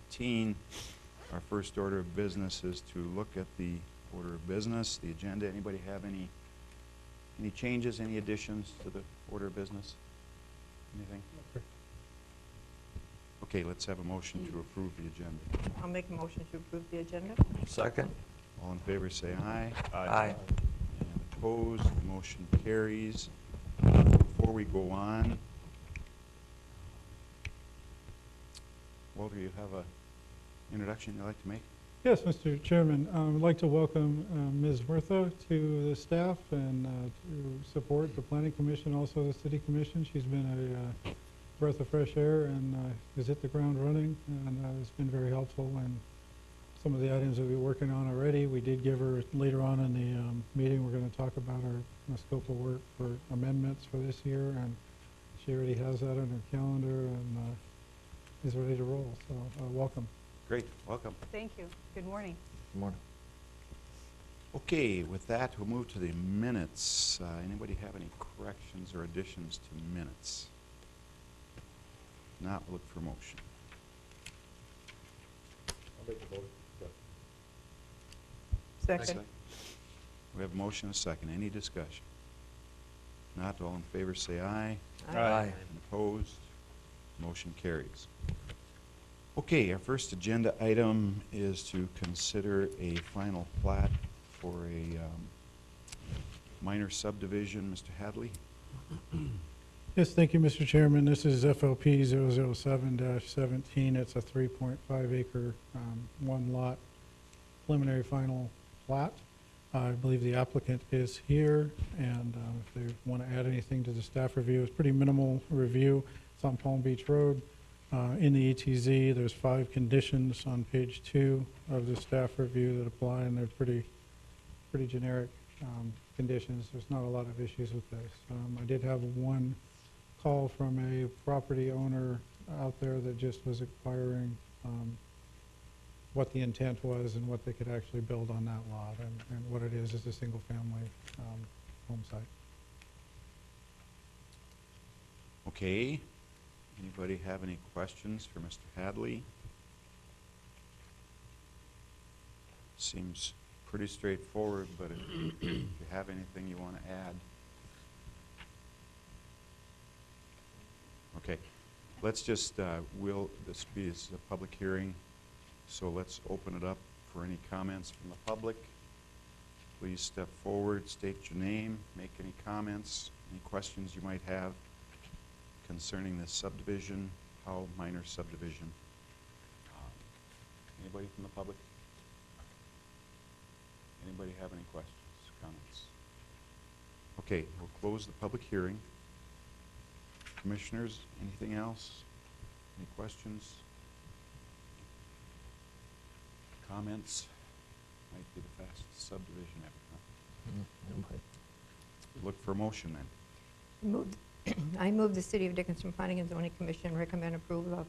17. Our first order of business is to look at the order of business, the agenda. Anybody have any changes, any additions to the order of business? Anything? Okay, let's have a motion to approve the agenda. I'll make a motion to approve the agenda. Second. All in favor say aye. Aye. And opposed, the motion carries. Before we go on, Walter, you have an introduction you'd like to make? Yes, Mr. Chairman. I'd like to welcome Ms. Murtha to the staff and to support the Planning Commission, also the City Commission. She's been a breath of fresh air and has hit the ground running, and it's been very helpful in some of the items that we're working on already. We did give her, later on in the meeting, we're going to talk about our scope of work for amendments for this year, and she already has that on her calendar and is ready to roll. So welcome. Great, welcome. Thank you. Good morning. Good morning. Okay, with that, we'll move to the minutes. Anybody have any corrections or additions to minutes? Not, we'll look for motion. I'll make the motion. Second. We have a motion and a second. Any discussion? Not, all in favor say aye. Aye. And opposed? Motion carries. Okay, our first agenda item is to consider a final plat for a minor subdivision. Mr. Hadley? Yes, thank you, Mr. Chairman. This is FLP 007-17. It's a 3.5 acre, one lot preliminary final plat. I believe the applicant is here, and if they want to add anything to the staff review, it's pretty minimal review. It's on Palm Beach Road. In the ETZ, there's 5 conditions on page 2 of the staff review that apply, and they're pretty generic conditions. There's not a lot of issues with this. I did have one call from a property owner out there that just was inquiring what the intent was and what they could actually build on that lot, and what it is a single family home site. Okay. Anybody have any questions for Mr. Hadley? Seems pretty straightforward, but if you have anything you want to add. Okay, let's just, this is a public hearing, so let's open it up for any comments from the public. Please step forward, state your name, make any comments, any questions you might have concerning this subdivision, Howe minor subdivision. Anybody from the public? Anybody have any questions, comments? Okay, we'll close the public hearing. Commissioners, anything else? Any questions? Comments? Might be the fastest subdivision ever, huh? Look for a motion then. I move the City of Dickinson Planning and Zoning Commission recommend approval of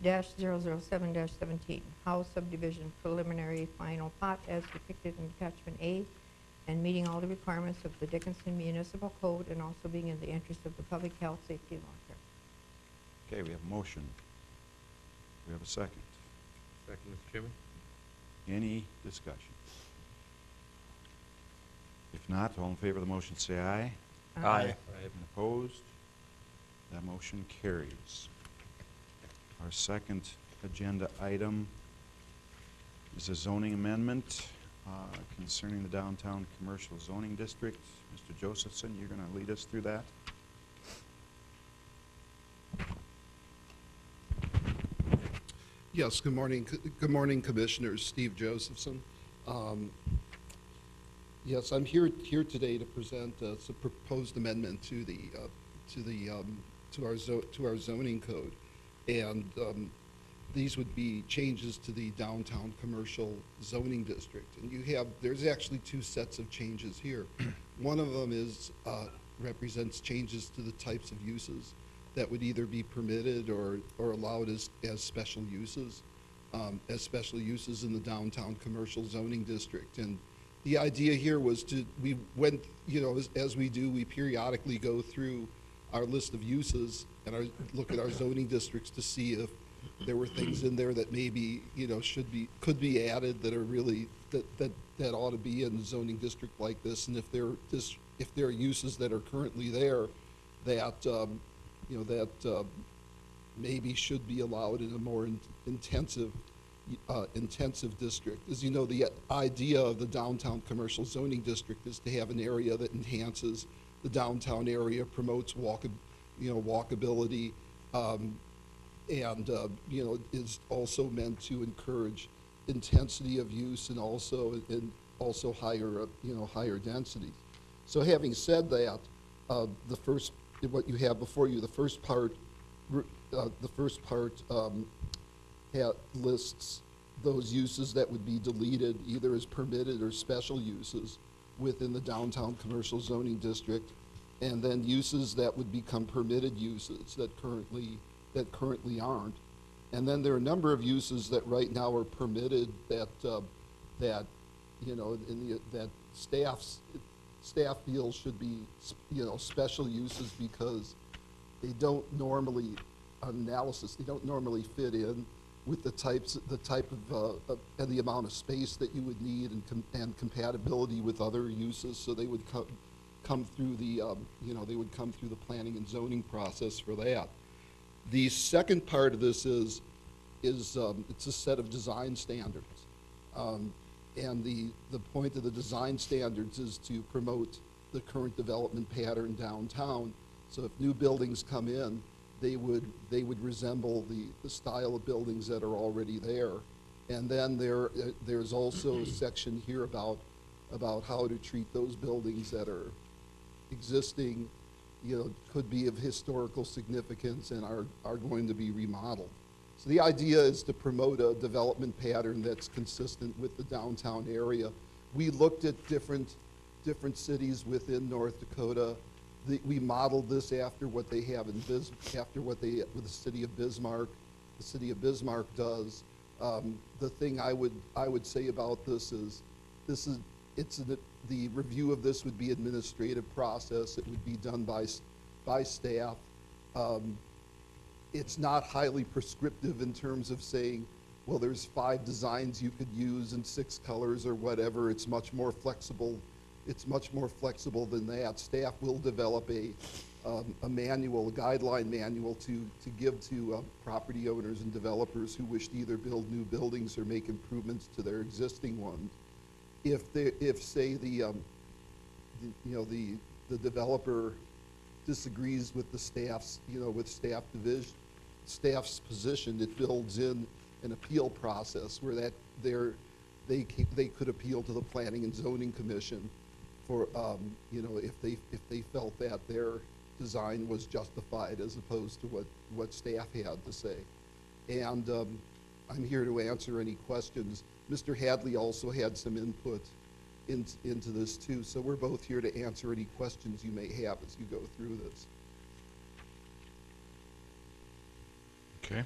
FLP-007-17, House subdivision preliminary final plat as depicted in attachment A, and meeting all the requirements of the Dickinson Municipal Code and also being in the interest of the public health, safety, and welfare. Okay, we have a motion. We have a second. Second, Mr. Chairman. Any discussion? If not, all in favor of the motion say aye. Aye. And opposed? That motion carries. Our second agenda item is a zoning amendment concerning the downtown commercial zoning district. Mr. Josephson, you're going to lead us through that? Yes, good morning. Good morning, Commissioners. Steve Josephson. Yes, I'm here today to present a proposed amendment to our zoning code, and these would be changes to the downtown commercial zoning district. And there's actually 2 sets of changes here. One of them represents changes to the types of uses that would either be permitted or allowed as special uses in the downtown commercial zoning district. And the idea here was as we do, we periodically go through our list of uses and look at our zoning districts to see there were things in there that maybe, you know, could be added that are really, that ought to be in a zoning district like this. And if there are uses that are currently there that, you know, that maybe should be allowed in a more intensive district. As you know, the idea of the downtown commercial zoning district is to have an area that enhances the downtown area, promotes walkability, and you know, is also meant to encourage intensity of use and also higher higher densities. So having said that, what you have before you, the first part lists those uses that would be deleted either as permitted or special uses within the downtown commercial zoning district, and then uses that would become permitted uses that currently aren't. And then there are a number of uses that right now are permitted that you know, that staff feels should be, you know, special uses because they don't normally, they don't normally fit in with the type of and the amount of space that you would need and compatibility with other uses. So they would come through the they would come through the planning and zoning process for that. The second part of this is it's a set of design standards, and the point of the design standards is to promote the current development pattern downtown. So if new buildings come in, they would resemble the style of buildings that are already there. And then there's also a section here about how to treat those buildings that are existing, you know, could be of historical significance and are going to be remodeled. So the idea is to promote a development pattern that's consistent with the downtown area. We looked at different cities within North Dakota. We modeled this after what they have in with the city of Bismarck. The city of Bismarck does. The thing I would say about this is the review of this would be administrative process. It would be done by staff. It's not highly prescriptive in terms of saying, well, there's 5 designs you could use in 6 colors or whatever. It's much more flexible. It's much more flexible than that. Staff will develop a manual, a guideline manual to give to property owners and developers who wish to either build new buildings or make improvements to their existing ones. If say the developer disagrees with the staff's staff's position, it builds in an appeal process where they could appeal to the Planning and Zoning Commission for if they felt that their design was justified as opposed to what staff had to say. And I'm here to answer any questions. Mr. Hadley also had some input into this too, so we're both here to answer any questions you may have as you go through this. Okay.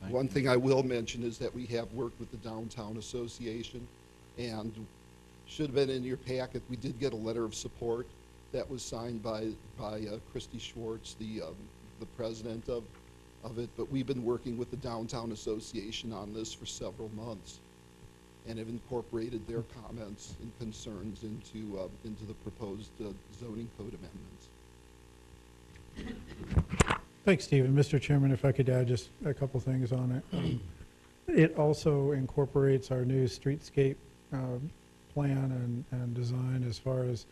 One thing I will mention is that we have worked with the Downtown Association, and should have been in your packet. We did get a letter of support that was signed by Christy Schwartz, the president of it. But we've been working with the Downtown Association on this for several months, and have incorporated their comments and concerns into the proposed zoning code amendments. Thanks, Stephen. Mr. Chairman, if I could add just a couple things on it. It also incorporates our new streetscape plan and design as far as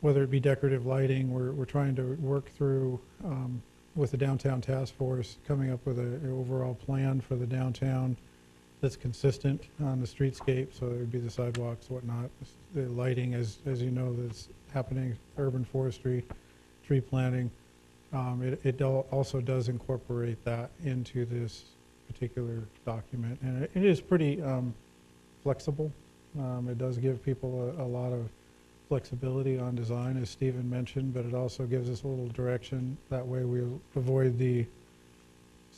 whether it be decorative lighting. We're trying to work through with the Downtown Task Force, coming up with an overall plan for the downtown that's consistent on the streetscape. So it would be the sidewalks, whatnot, the lighting, as you know, that's happening, urban forestry, tree planting. It also does incorporate that into this particular document, and it is pretty flexible. It does give people a lot of flexibility on design, as Stephen mentioned, but it also gives us a little direction. That way we'll avoid the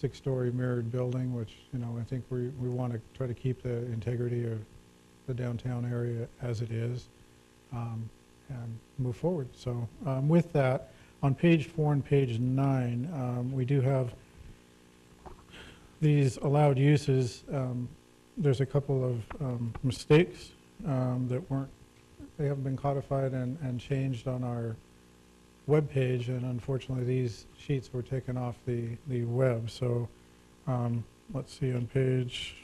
6-story mirrored building, which, you know, I think we want to try to keep the integrity of the downtown area as it is, and move forward. So with that, on page 4 and page 9, we do have these allowed uses, there's a couple of mistakes that they haven't been codified and changed on our webpage, and unfortunately, these sheets were taken off the web. So let's see, on page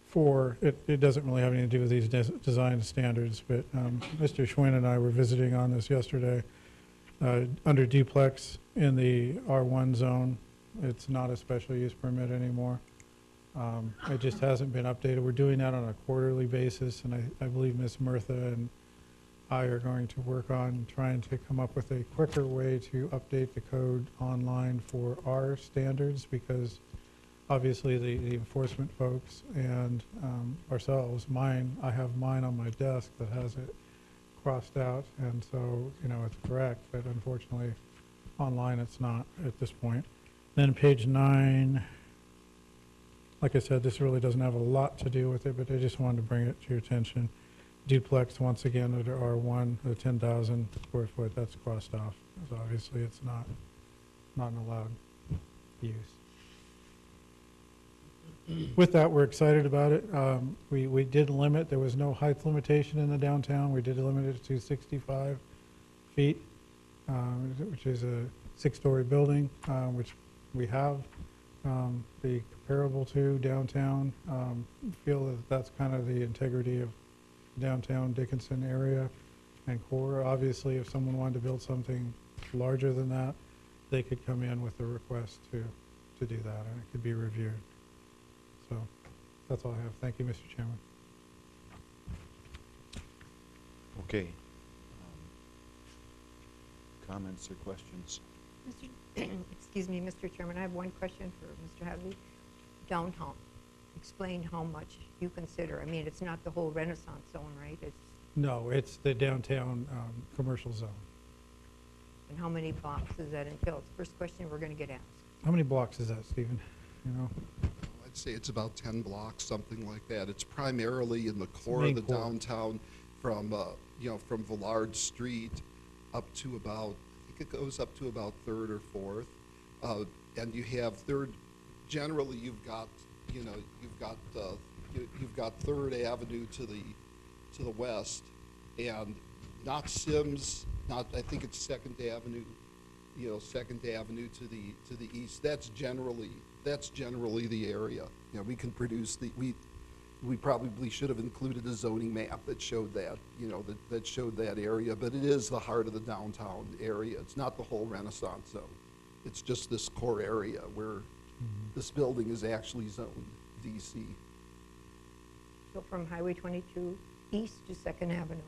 4, it doesn't really have anything to do with these design standards, but Mr. Schwinn and I were visiting on this yesterday. Under duplex in the R1 zone, it's not a special use permit anymore. It just hasn't been updated. We're doing that on a quarterly basis, and I believe Ms. Murtha and I are going to work on trying to come up with a quicker way to update the code online for our standards, because obviously the enforcement folks and ourselves, I have mine on my desk that has it crossed out, and so, it's correct, but unfortunately, online it's not at this point. Then page 9, like I said, this really doesn't have a lot to do with it, but I just wanted to bring it to your attention. Duplex, once again, under R1, the 10,000 square foot, that's crossed off, because obviously it's not an allowed use. With that, we're excited about it. We did limit, there was no height limitation in the downtown. We did limit it to 65 feet, which is a 6-story building, which we have the comparable to downtown. Feel that that's kind of the integrity of downtown Dickinson area and core. Obviously, if someone wanted to build something larger than that, they could come in with a request to do that, and it could be reviewed. So that's all I have. Thank you, Mr. Chairman. Okay. Comments or questions? Excuse me, Mr. Chairman, I have one question for Mr. Hadley. Downtown, explain how much you consider. I mean, it's not the whole Renaissance zone, right? No, it's the downtown commercial zone. And how many blocks does that entail? It's the first question we're going to get asked. How many blocks is that, Stephen? I'd say it's about 10 blocks, something like that. It's primarily in the core main of the core. downtown, from from Villard Street up to about, I think it goes up to about 3rd or 4th, and you have generally you've got 3rd Avenue to the west, and not Sims, I think it's 2nd Avenue, 2nd Avenue to the east. That's generally the area. We can produce we probably should have included a zoning map that showed that, that showed that area, but it is the heart of the downtown area. It's not the whole Renaissance zone. It's just this core area where this building is actually zoned DC. So from Highway 22 east to 2nd Avenue.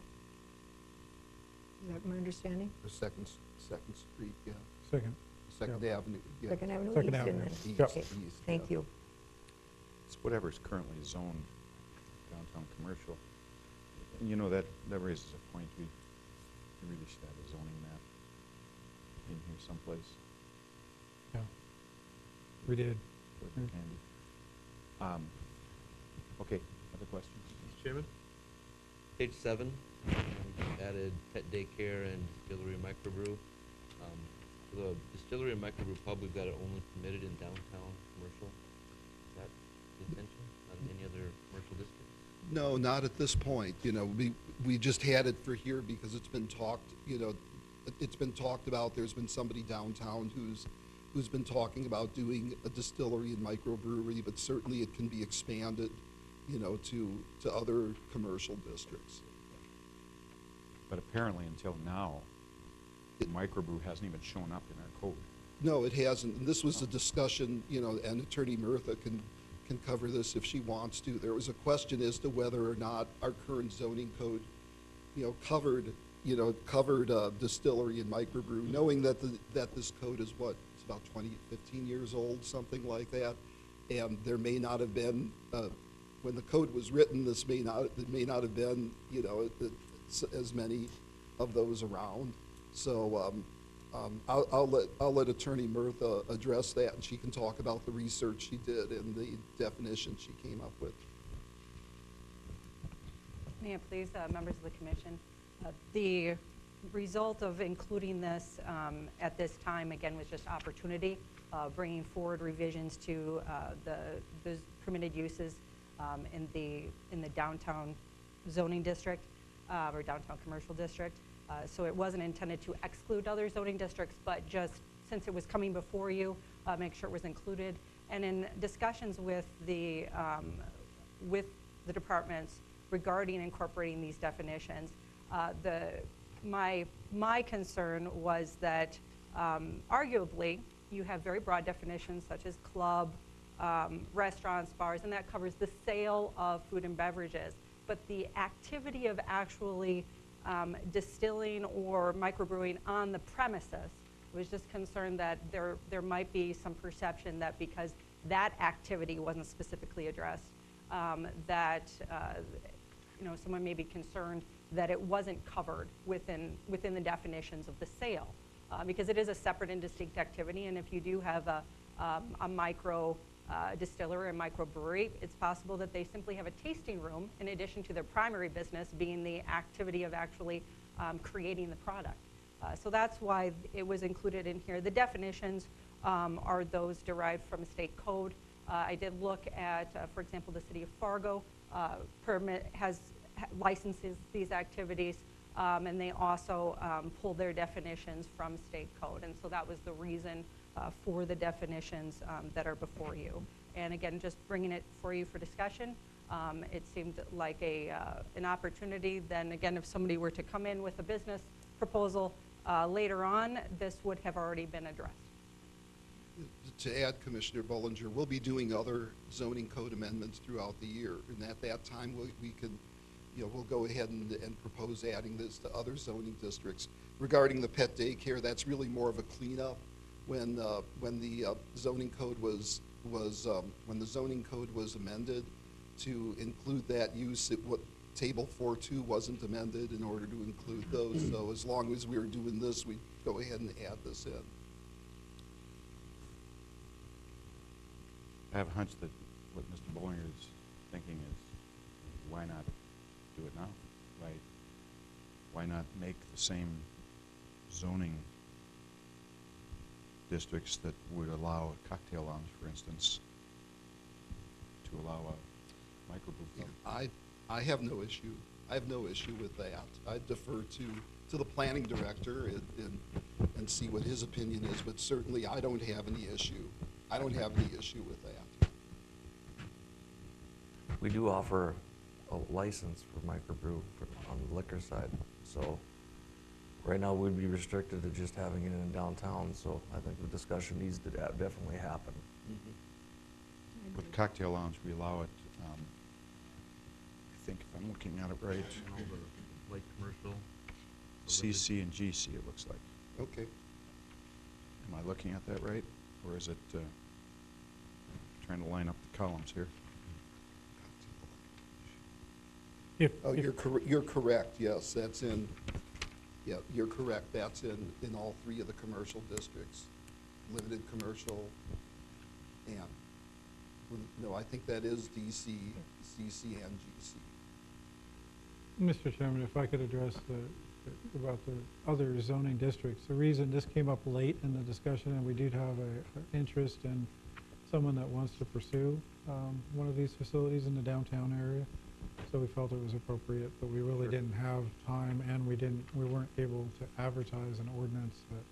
Is that my understanding? Or Second Street, yeah. Second. 2nd Avenue, yeah. 2nd Avenue Second east. Avenue. And then, East, okay, east, thank yeah. you. It's whatever's currently zoned downtown commercial. And that raises a point. We really should have a zoning map in here someplace. Yeah. We did. Would be handy. Okay, other questions? Mr. Chairman? Page 7, we've added pet daycare and distillery and microbrew. For the distillery and microbrew pub, we've got it only permitted in downtown commercial. Is that the intention on any other commercial district? No, not at this point. We just had it for here because it's been talked, it's been talked about. There's been somebody downtown who's been talking about doing a distillery and microbrewery, but certainly it can be expanded, to other commercial districts. But apparently until now, microbrew hasn't even shown up in our code. No, it hasn't. And this was a discussion, and Attorney Murtha can cover this if she wants to. There was a question as to whether or not our current zoning code, covered distillery and microbrew, knowing that this code is it's about 15 years old, something like that, and there may not have been when the code was written, it may not have been as many of those around. So I'll let Attorney Murtha address that, and she can talk about the research she did and the definition she came up with. May it please, members of the commission, the result of including this at this time, again, was just opportunity, bringing forward revisions to those permitted uses in the downtown zoning district or downtown commercial district. So it wasn't intended to exclude other zoning districts, but just since it was coming before you, make sure it was included. And in discussions with the departments regarding incorporating these definitions, my concern was that arguably you have very broad definitions such as club, restaurants, bars, and that covers the sale of food and beverages. But the activity of actually distilling or microbrewing on the premises, was just concerned that there might be some perception that because that activity wasn't specifically addressed, that someone may be concerned that it wasn't covered within the definitions of the sale, because it is a separate and distinct activity. And if you do have a micro distillery, a microbrewery, it's possible that they simply have a tasting room in addition to their primary business being the activity of actually creating the product. So that's why it was included in here. The definitions are those derived from a state code. I did look at, for example, the city of Fargo licenses these activities, and they also pull their definitions from state code. And so that was the reason for the definitions that are before you. And again, just bringing it for you for discussion. It seemed like an opportunity. Then again, if somebody were to come in with a business proposal later on, this would have already been addressed. To add, Commissioner Bollinger, we'll be doing other zoning code amendments throughout the year, and at that time we can, we'll go ahead and propose adding this to other zoning districts. Regarding the pet daycare, that's really more of a cleanup. When the zoning code was amended to include that use, Table 4.2 wasn't amended in order to include those. So as long as we were doing this, we'd go ahead and add this in. I have a hunch that what Mr. Bollinger is thinking is, why not do it now, right? Why not make the same zoning districts that would allow a cocktail lounge, for instance, to allow a microbrew? I have no issue. I have no issue with that. I defer to the planning director and see what his opinion is, but certainly I don't have any issue. I don't have any issue with that. We do offer a license for microbrew on the liquor side, so right now we'd be restricted to just having it in downtown, so I think the discussion needs to definitely happen. Mm-hmm. With cocktail lounge, we allow it, I think if I'm looking at it right, And all the light commercial. CC and GC it looks like. Okay. Am I looking at that right? Or is it, trying to line up the columns here? Oh, you're correct. Yes, that's in. Yeah, you're correct. That's in all three of the commercial districts, limited commercial, and no, I think that is DC, CC, and GC. Mr. Chairman, if I could address about the other zoning districts. The reason this came up late in the discussion, and we did have an interest in someone that wants to pursue one of these facilities in the downtown area. So we felt it was appropriate, but we really didn't have time, and we weren't able to advertise an ordinance that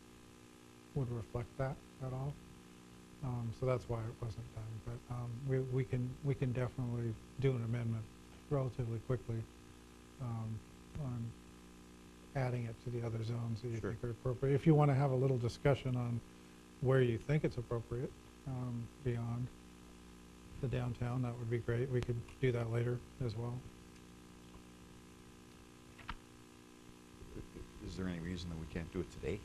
would reflect that at all. So that's why it wasn't done. But we can definitely do an amendment relatively quickly on adding it to the other zones that you Sure. think are appropriate. If you want to have a little discussion on where you think it's appropriate beyond the downtown, that would be great. We could do that later as well. Is there any reason that we can't do it today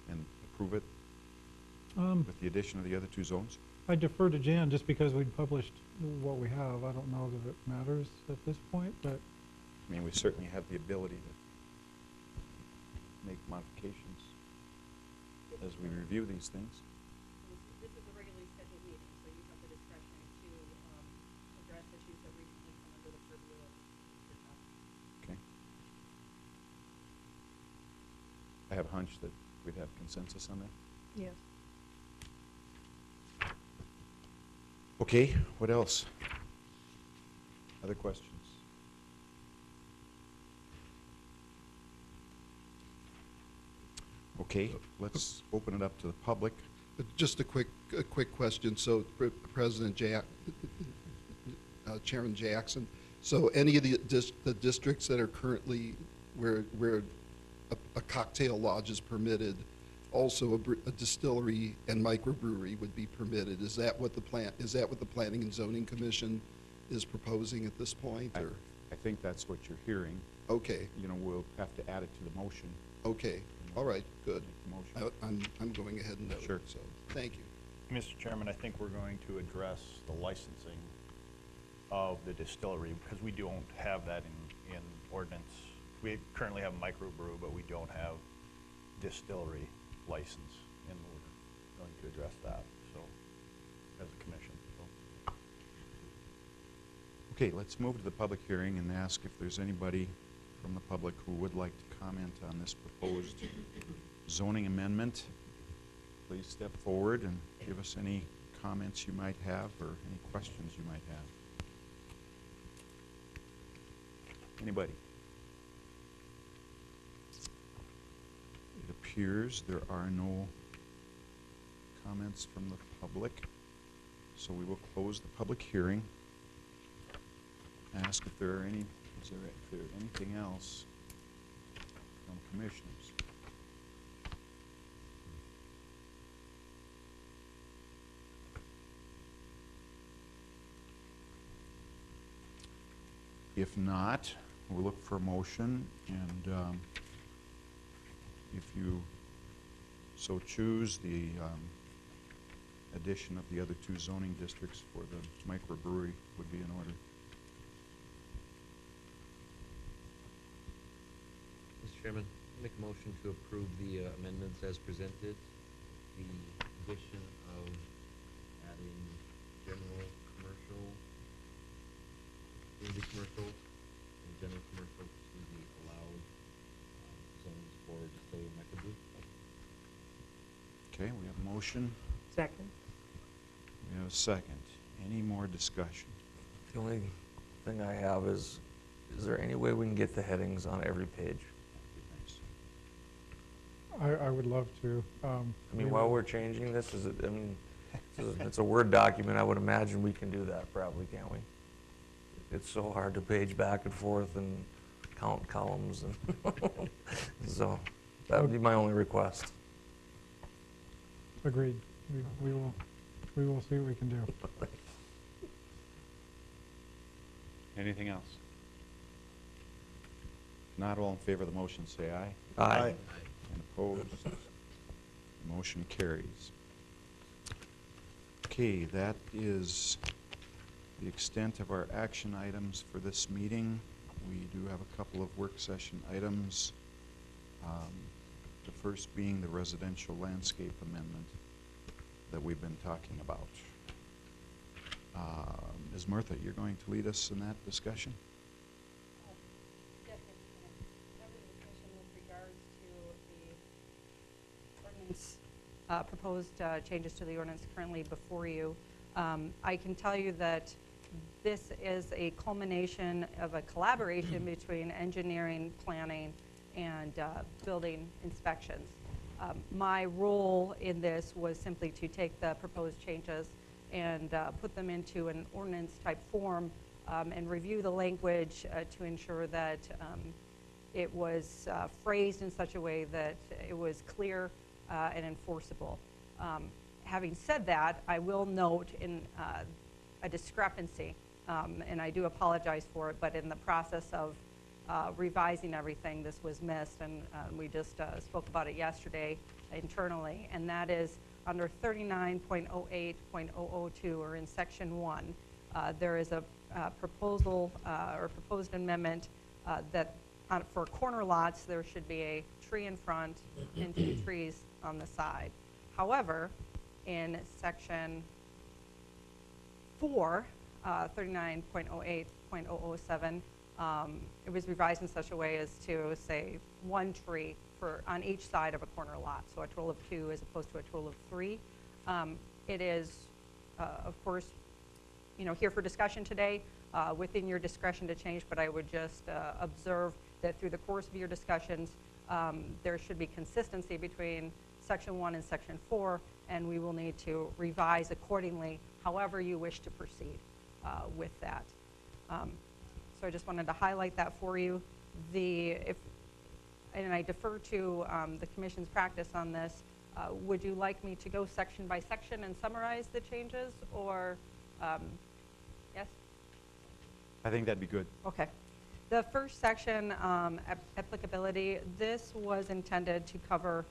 and approve it Um, with the addition of the other two zones? I defer to Jan just because we published what we have. I don't know that it matters at this point, but I mean, we certainly have the ability to make modifications as we review these things. This is a regularly scheduled meeting, so you have the discretion to address issues that recently come under the purview of your topic. Okay. I have a hunch that we'd have consensus on that. Yes. Okay, what else? Other questions? Okay, let's open it up to the public. Just a quick question. So, President Chairman Jackson, so any of the districts that are currently where a cocktail lodge is permitted, also a distillery and microbrewery would be permitted. Is that what the Planning and Zoning Commission is proposing at this point, or? I think that's what you're hearing. Okay, You know, we'll have to add it to the motion. okay, all right, good. Make the motion. I'm going ahead and note it, Sure. so, thank you. Mr. Chairman, I think we're going to address the licensing of the distillery, because we don't have that in ordinance. We currently have microbrew, but we don't have distillery license, and we're going to address that, so, as a commission, so. Okay, let's move to the public hearing and ask if there's anybody from the public who would like to comment on this proposed zoning amendment. Please step forward and give us any comments you might have or any questions you might have. Anybody? It appears there are no comments from the public, so we will close the public hearing. Ask if there are if there anything else from commissioners. If not, we'll look for a motion, and if you so choose, the addition of the other two zoning districts for the microbrewery would be in order. Mr. Chairman, make a motion to approve the amendments as presented. The addition of adding general commercial, community commercial, and general commercial to the allowed zones for distillery and microbrew. Okay, we have a motion, Second. we have a second. Any more discussion? The only thing I have is there any way we can get the headings on every page? I would love to. I mean, while we're changing this, it's a Word document, I would imagine we can do that probably, can't we? It's so hard to page back and forth and count columns, and so that would be my only request. Agreed. We will see what we can do. Anything else? Not all in favor of the motion, say aye. Aye. And opposed? The motion carries. Okay, that is the extent of our action items for this meeting. We do have a couple of work session items. The first being the residential landscape amendment that we've been talking about. Ms. Martha, you're going to lead us in that discussion? Yes, Mr. Chairman. Member of the commission, with regards to the ordinance, proposed changes to the ordinance currently before you, I can tell you that this is a culmination of a collaboration between engineering, planning, and building inspections. My role in this was simply to take the proposed changes and put them into an ordinance type form and review the language to ensure that it was phrased in such a way that it was clear and enforceable. Having said that, I will note in a discrepancy, and I do apologize for it, but in the process of revising everything, this was missed, and we just spoke about it yesterday internally, and that is under 39.08.002, or in section 1, there is a proposal or proposed amendment that for corner lots there should be a tree in front and 2 trees on the side. However, in section 4, 39.08.007, it was revised in such a way as to say 1 tree on each side of a corner lot, so a total of 2 as opposed to a total of 3. It is, of course, here for discussion today, within your discretion to change, but I would just observe that through the course of your discussions, there should be consistency between Section 1 and Section 4, and we will need to revise accordingly, however you wish to proceed with that. So I just wanted to highlight that for you. And I defer to the Commission's practice on this. Would you like me to go section by section and summarize the changes, or yes? I think that'd be good. Okay. The first section, applicability, this was intended to cover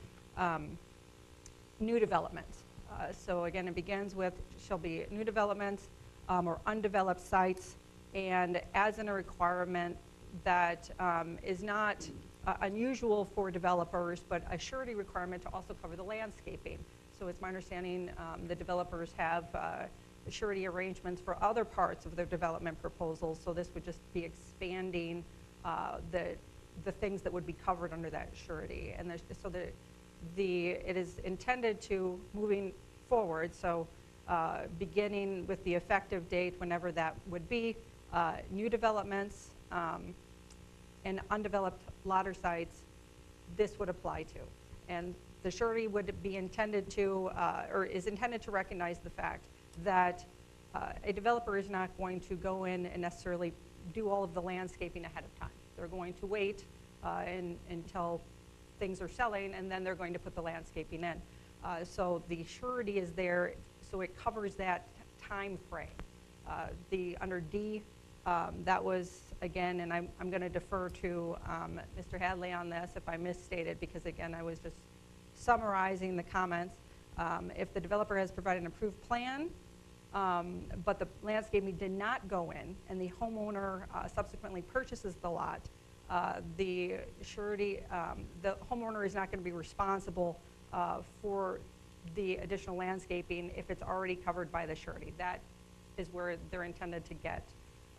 new developments. So again, it begins with shall be new developments or undeveloped sites, and adds in a requirement that is not unusual for developers, but a surety requirement to also cover the landscaping. So it's my understanding the developers have surety arrangements for other parts of their development proposals, so this would just be expanding the things that would be covered under that surety. And so it is intended to, moving forward, so beginning with the effective date, whenever that would be, new developments and undeveloped lot or sites, this would apply to. And the surety would be intended to, or is intended to recognize the fact that a developer is not going to go in and necessarily do all of the landscaping ahead of time. They're going to wait until things are selling, and then they're going to put the landscaping in. So the surety is there, so it covers that time frame. Under D, that was, again, and I'm going to defer to Mr. Hadley on this if I misstated, because again, I was just summarizing the comments. If the developer has provided an approved plan, but the landscaping did not go in, and the homeowner subsequently purchases the lot, the surety, the homeowner is not going to be responsible for the additional landscaping if it's already covered by the surety. That is where they're intended to get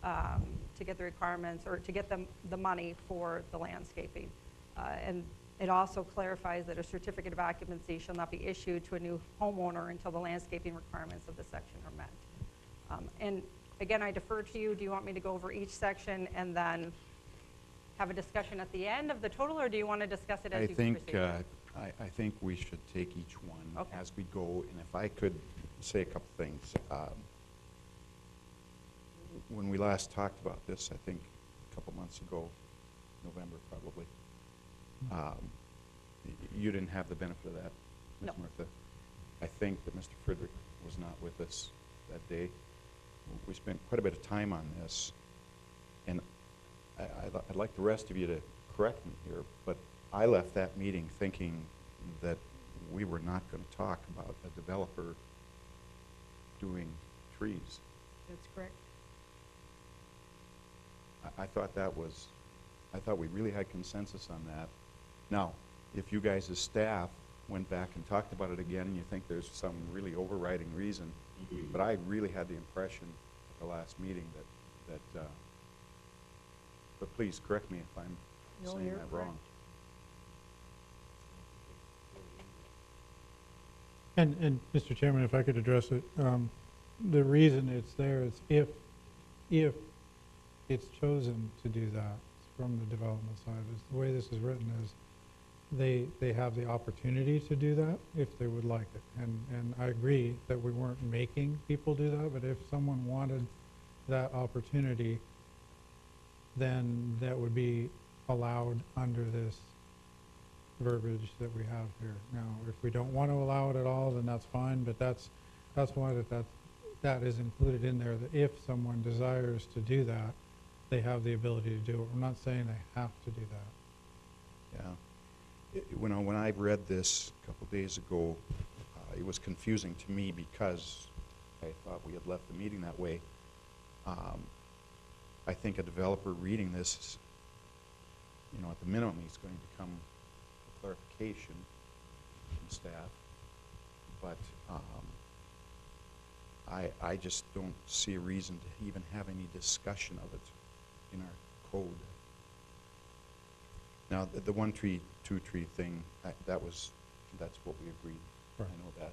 the requirements, or to get them the money for the landscaping. And it also clarifies that a certificate of occupancy shall not be issued to a new homeowner until the landscaping requirements of the section are met. And again, I defer to you. Do you want me to go over each section and then have a discussion at the end of the total, or do you want to discuss it as you proceed? I think we should take each one Okay. as we go, and if I could say a couple things. When we last talked about this, I think a couple months ago, November probably, you didn't have the benefit of that, Ms. No. Martha. I think that Mr. Friedrich was not with us that day. We spent quite a bit of time on this, and I'd like the rest of you to correct me here, but I left that meeting thinking that we were not going to talk about a developer doing trees. That's correct. I thought we really had consensus on that. Now, if you guys as staff went back and talked about it again and you think there's some really overriding reason, but I really had the impression at the last meeting that but please correct me if I'm No, saying you're that correct. wrong. And Mr. Chairman, if I could address it, the reason it's there is if it's chosen to do that from the development side, is the way this is written is they have the opportunity to do that if they would like it. And I agree that we weren't making people do that, but if someone wanted that opportunity, then that would be allowed under this verbiage that we have here. Now, if we don't want to allow it at all, then that's fine, but that's why that is included in there, that if someone desires to do that, they have the ability to do it. I'm not saying they have to do that. Yeah. When I read this a couple days ago, it was confusing to me because I thought we had left the meeting that way. I think a developer reading this, at the minimum, he's going to come a clarification from staff. But I just don't see a reason to even have any discussion of it in our code. Now, the 1 tree, 2 tree thing, that's what we agreed. I Right. know that.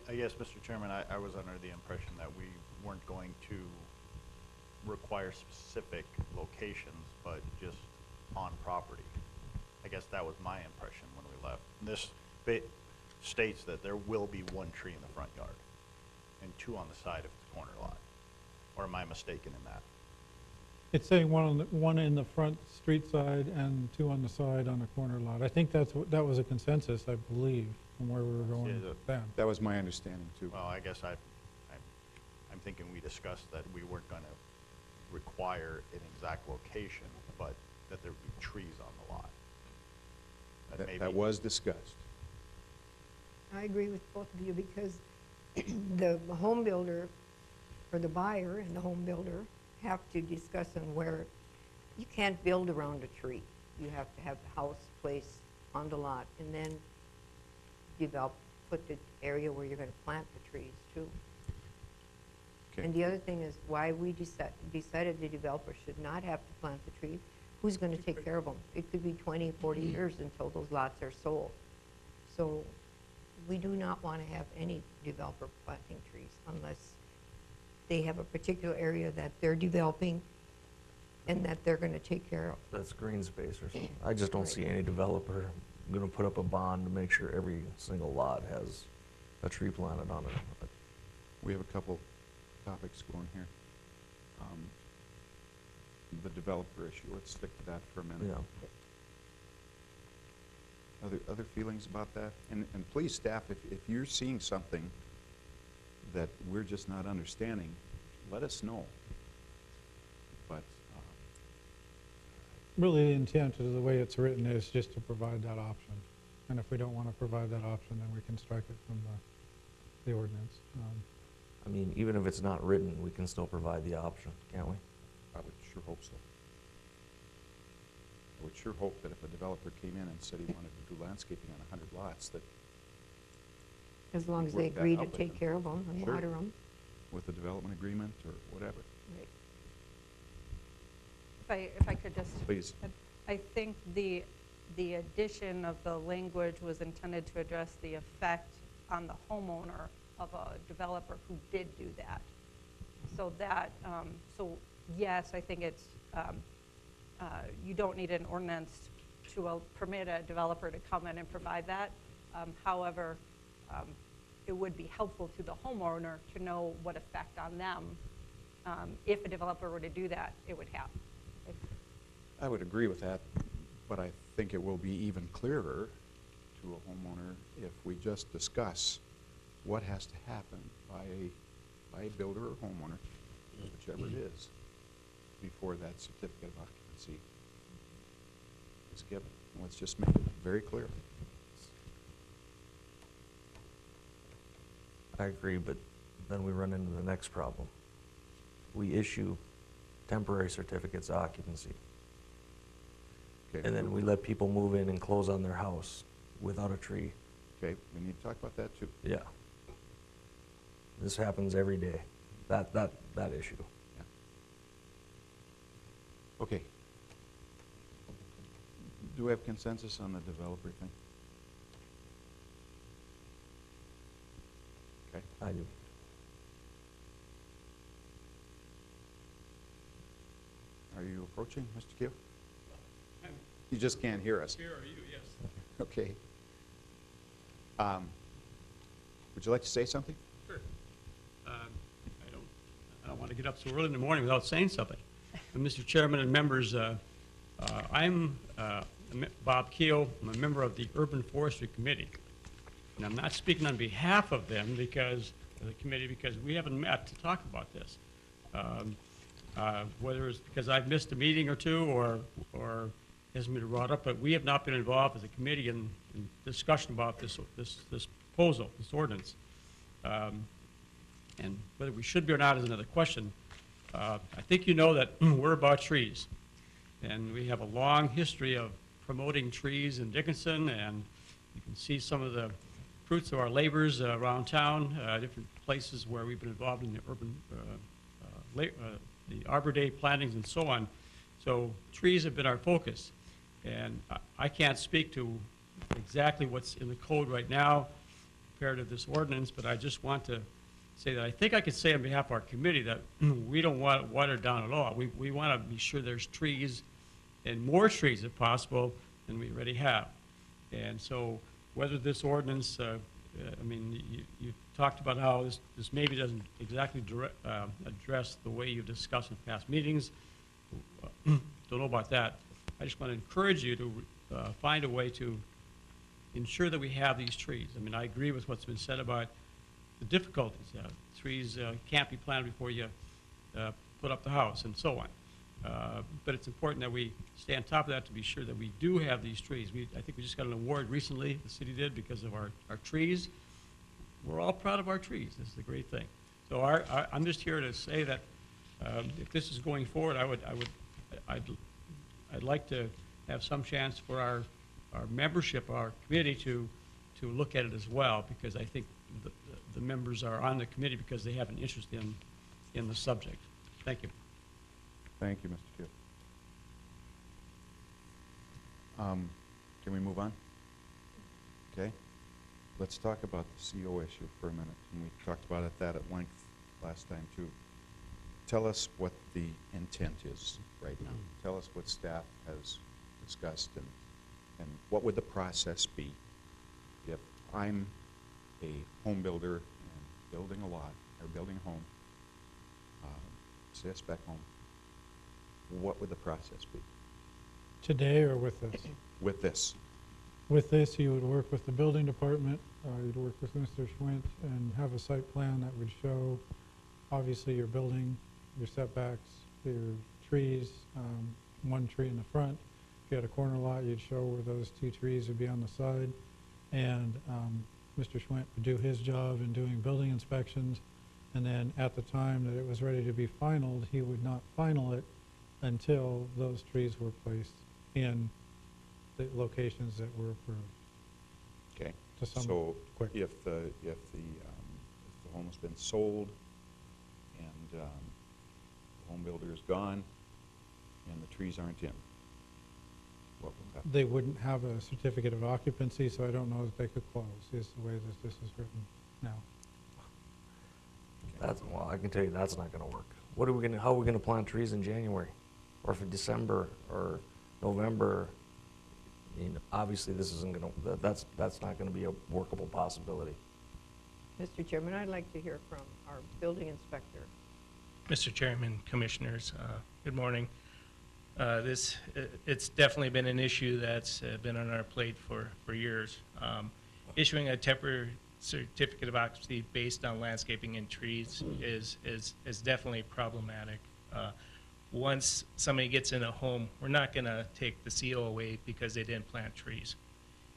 I guess, Mr. Chairman, I was under the impression that we weren't going to require specific locations, but just on property. I guess that was my impression when we left. This states that there will be 1 tree in the front yard and 2 on the side if it's a corner lot. Or am I mistaken in that? It's saying one in the front street side and 2 on the side on the corner lot. I think that was a consensus, I believe, from where we were going then. That was my understanding, too. Well, I guess I'm thinking we discussed that we weren't going to require an exact location, but that there would be trees on the lot. That was discussed. I agree with both of you because the home builder, or the buyer and the home builder have to discuss on where, you can't build around a tree. You have to have the house placed on the lot and then put the area where you're gonna plant the trees too. Okay. And the other thing is why we decided the developer should not have to plant the tree. Who's gonna take care of them? It could be 20, 40 years until those lots are sold. So we do not wanna have any developer planting trees unless they have a particular area that they're developing and that they're gonna take care of. That's green space or something. I just don't see any developer gonna put up a bond to make sure every single lot has a tree planted on it. We have a couple topics going here. The developer issue, let's stick to that for a minute. Yeah. Other feelings about that? And please, staff, if you're seeing something that we're just not understanding, let us know. But, Really, the intent of the way it's written is just to provide that option. And if we don't want to provide that option, then we can strike it from the ordinance. I mean, even if it's not written, we can still provide the option, can't we? I would sure hope so. I would sure hope that if a developer came in and said he wanted to do landscaping on 100 lots, that As long as Work they that agree to out with take them. care of them and Sure. water them. with a development agreement or whatever. If I could just. Please. I think the addition of the language was intended to address the effect on the homeowner of a developer who did do that. So that, so yes, I think it's, you don't need an ordinance to permit a developer to come in and provide that. However, it would be helpful to the homeowner to know what effect on them, if a developer were to do that, it would have. I would agree with that, but I think it will be even clearer to a homeowner if we just discuss what has to happen by a builder or homeowner, whichever it is, before that certificate of occupancy is given. Let's just make it very clear. I agree, but then we run into the next problem. We issue temporary certificates of occupancy, Okay. and then we let people move in and close on their house without a tree. Okay, we need to talk about that too. Yeah. This happens every day, that issue. Okay. Do we have consensus on the developer thing? Okay. I do. Are you approaching, Mr. Keel? You just can't hear us. Here are you, yes. Okay. Would you like to say something? Sure. I don't want to get up so early in the morning without saying something. Mr. Chairman and members, I'm Bob Keel. I'm a member of the Urban Forestry Committee. And I'm not speaking on behalf of them because, of the committee, because we haven't met to talk about this. Whether it's because I've missed a meeting or two or hasn't been brought up, but we have not been involved as a committee in discussion about this proposal, this ordinance. And whether we should be or not is another question. I think you know that we're about trees. And we have a long history of promoting trees in Dickinson, and you can see some of the fruits of our labors around town, different places where we've been involved in the urban, the Arbor Day plantings and so on. So trees have been our focus. And I can't speak to exactly what's in the code right now compared to this ordinance, but I just want to say that I think I could say on behalf of our committee that we don't want it watered down at all. We want to be sure there's trees and more trees if possible than we already have. And so whether this ordinance, I mean, you talked about how this maybe doesn't exactly address the way you've discussed in past meetings. Don't know about that. I just want to encourage you to find a way to ensure that we have these trees. I mean, I agree with what's been said about the difficulties. Trees can't be planted before you put up the house and so on. But it's important that we stay on top of that to be sure that we do have these trees. I think we just got an award recently, the city did, because of our trees. We're all proud of our trees. This is a great thing. So I'm just here to say that if this is going forward, I'd like to have some chance for our membership, our committee, to look at it as well, because I think the members are on the committee because they have an interest in the subject. Thank you. Thank you, Mr. Field. Can we move on? Okay. Let's talk about the CO issue for a minute. And we talked about that at length last time, too. Tell us what the intent is right now. Tell us what staff has discussed, and what would the process be if I'm a home builder and building a lot, or building a home, say a spec home. What would the process be Today or with this? with this? With this, you would work with the building department, you'd work with Mr. Schwint and have a site plan that would show, obviously, your building, your setbacks, your trees, one tree in the front. If you had a corner lot, you'd show where those 2 trees would be on the side. And Mr. Schwint would do his job in doing building inspections. And then at the time that it was ready to be finalized, he would not final it until those trees were placed in the locations that were approved. Okay. To sum So quick. if the home has been sold and the home builder is gone and the trees aren't in, what will happen? They wouldn't have a certificate of occupancy, so I don't know if they could close, is the way that this is written now. Well, I can tell you that's not gonna work. How are we gonna plant trees in January? Or for December, or November? I mean, obviously, this isn't gonna, that's not gonna be a workable possibility. Mr. Chairman, I'd like to hear from our building inspector. Mr. Chairman, Commissioners, good morning. It's definitely been an issue that's been on our plate for years. Issuing a temporary certificate of occupancy based on landscaping and trees is definitely problematic. Once somebody gets in a home, we're not going to take the CO away because they didn't plant trees.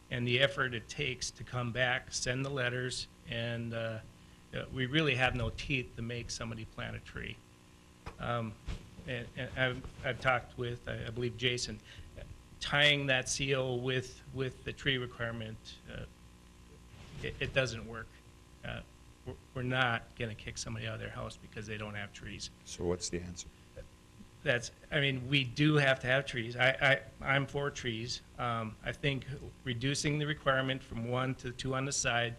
And the effort it takes to come back, send the letters, and we really have no teeth to make somebody plant a tree. And I've talked with, I believe, Jason, tying that CO with the tree requirement, it doesn't work. We're not going to kick somebody out of their house because they don't have trees. So what's the answer? I mean, we do have to have trees. I'm for trees. I think reducing the requirement from 1 to 2 on the side,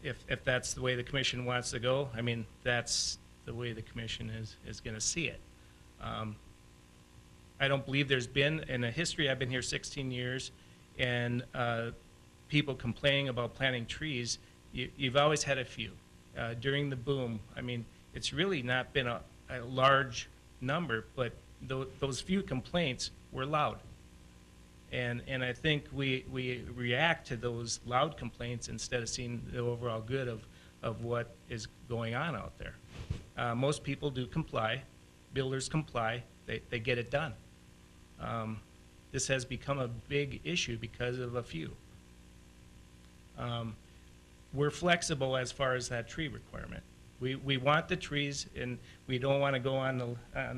if that's the way the commission wants to go, I mean, that's the way the commission is going to see it. I don't believe there's been, in a history, I've been here 16 years, and people complaining about planting trees, you've always had a few. During the boom, I mean, it's really not been a large number, but those few complaints were loud. And I think we react to those loud complaints instead of seeing the overall good of what is going on out there. Most people do comply. Builders comply. They get it done. This has become a big issue because of a few. We're flexible as far as that tree requirement. We want the trees, and we don't want to go on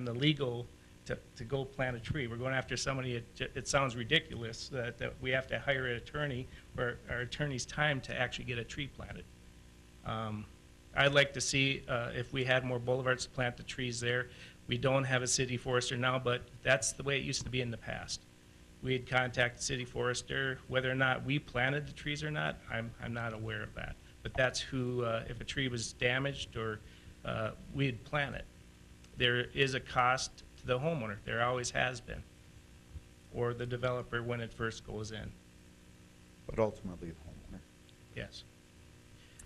the legal to go plant a tree. We're going after somebody, it sounds ridiculous that we have to hire an attorney or our attorney's time to actually get a tree planted. I'd like to see if we had more boulevards to plant the trees there. We don't have a city forester now, but that's the way it used to be in the past. we'd contact city forester. Whether or not we planted the trees or not, I'm not aware of that. But that's who, if a tree was damaged or we'd plant it. There is a cost to the homeowner. There always has been, or the developer when it first goes in. But ultimately, the homeowner. Yes.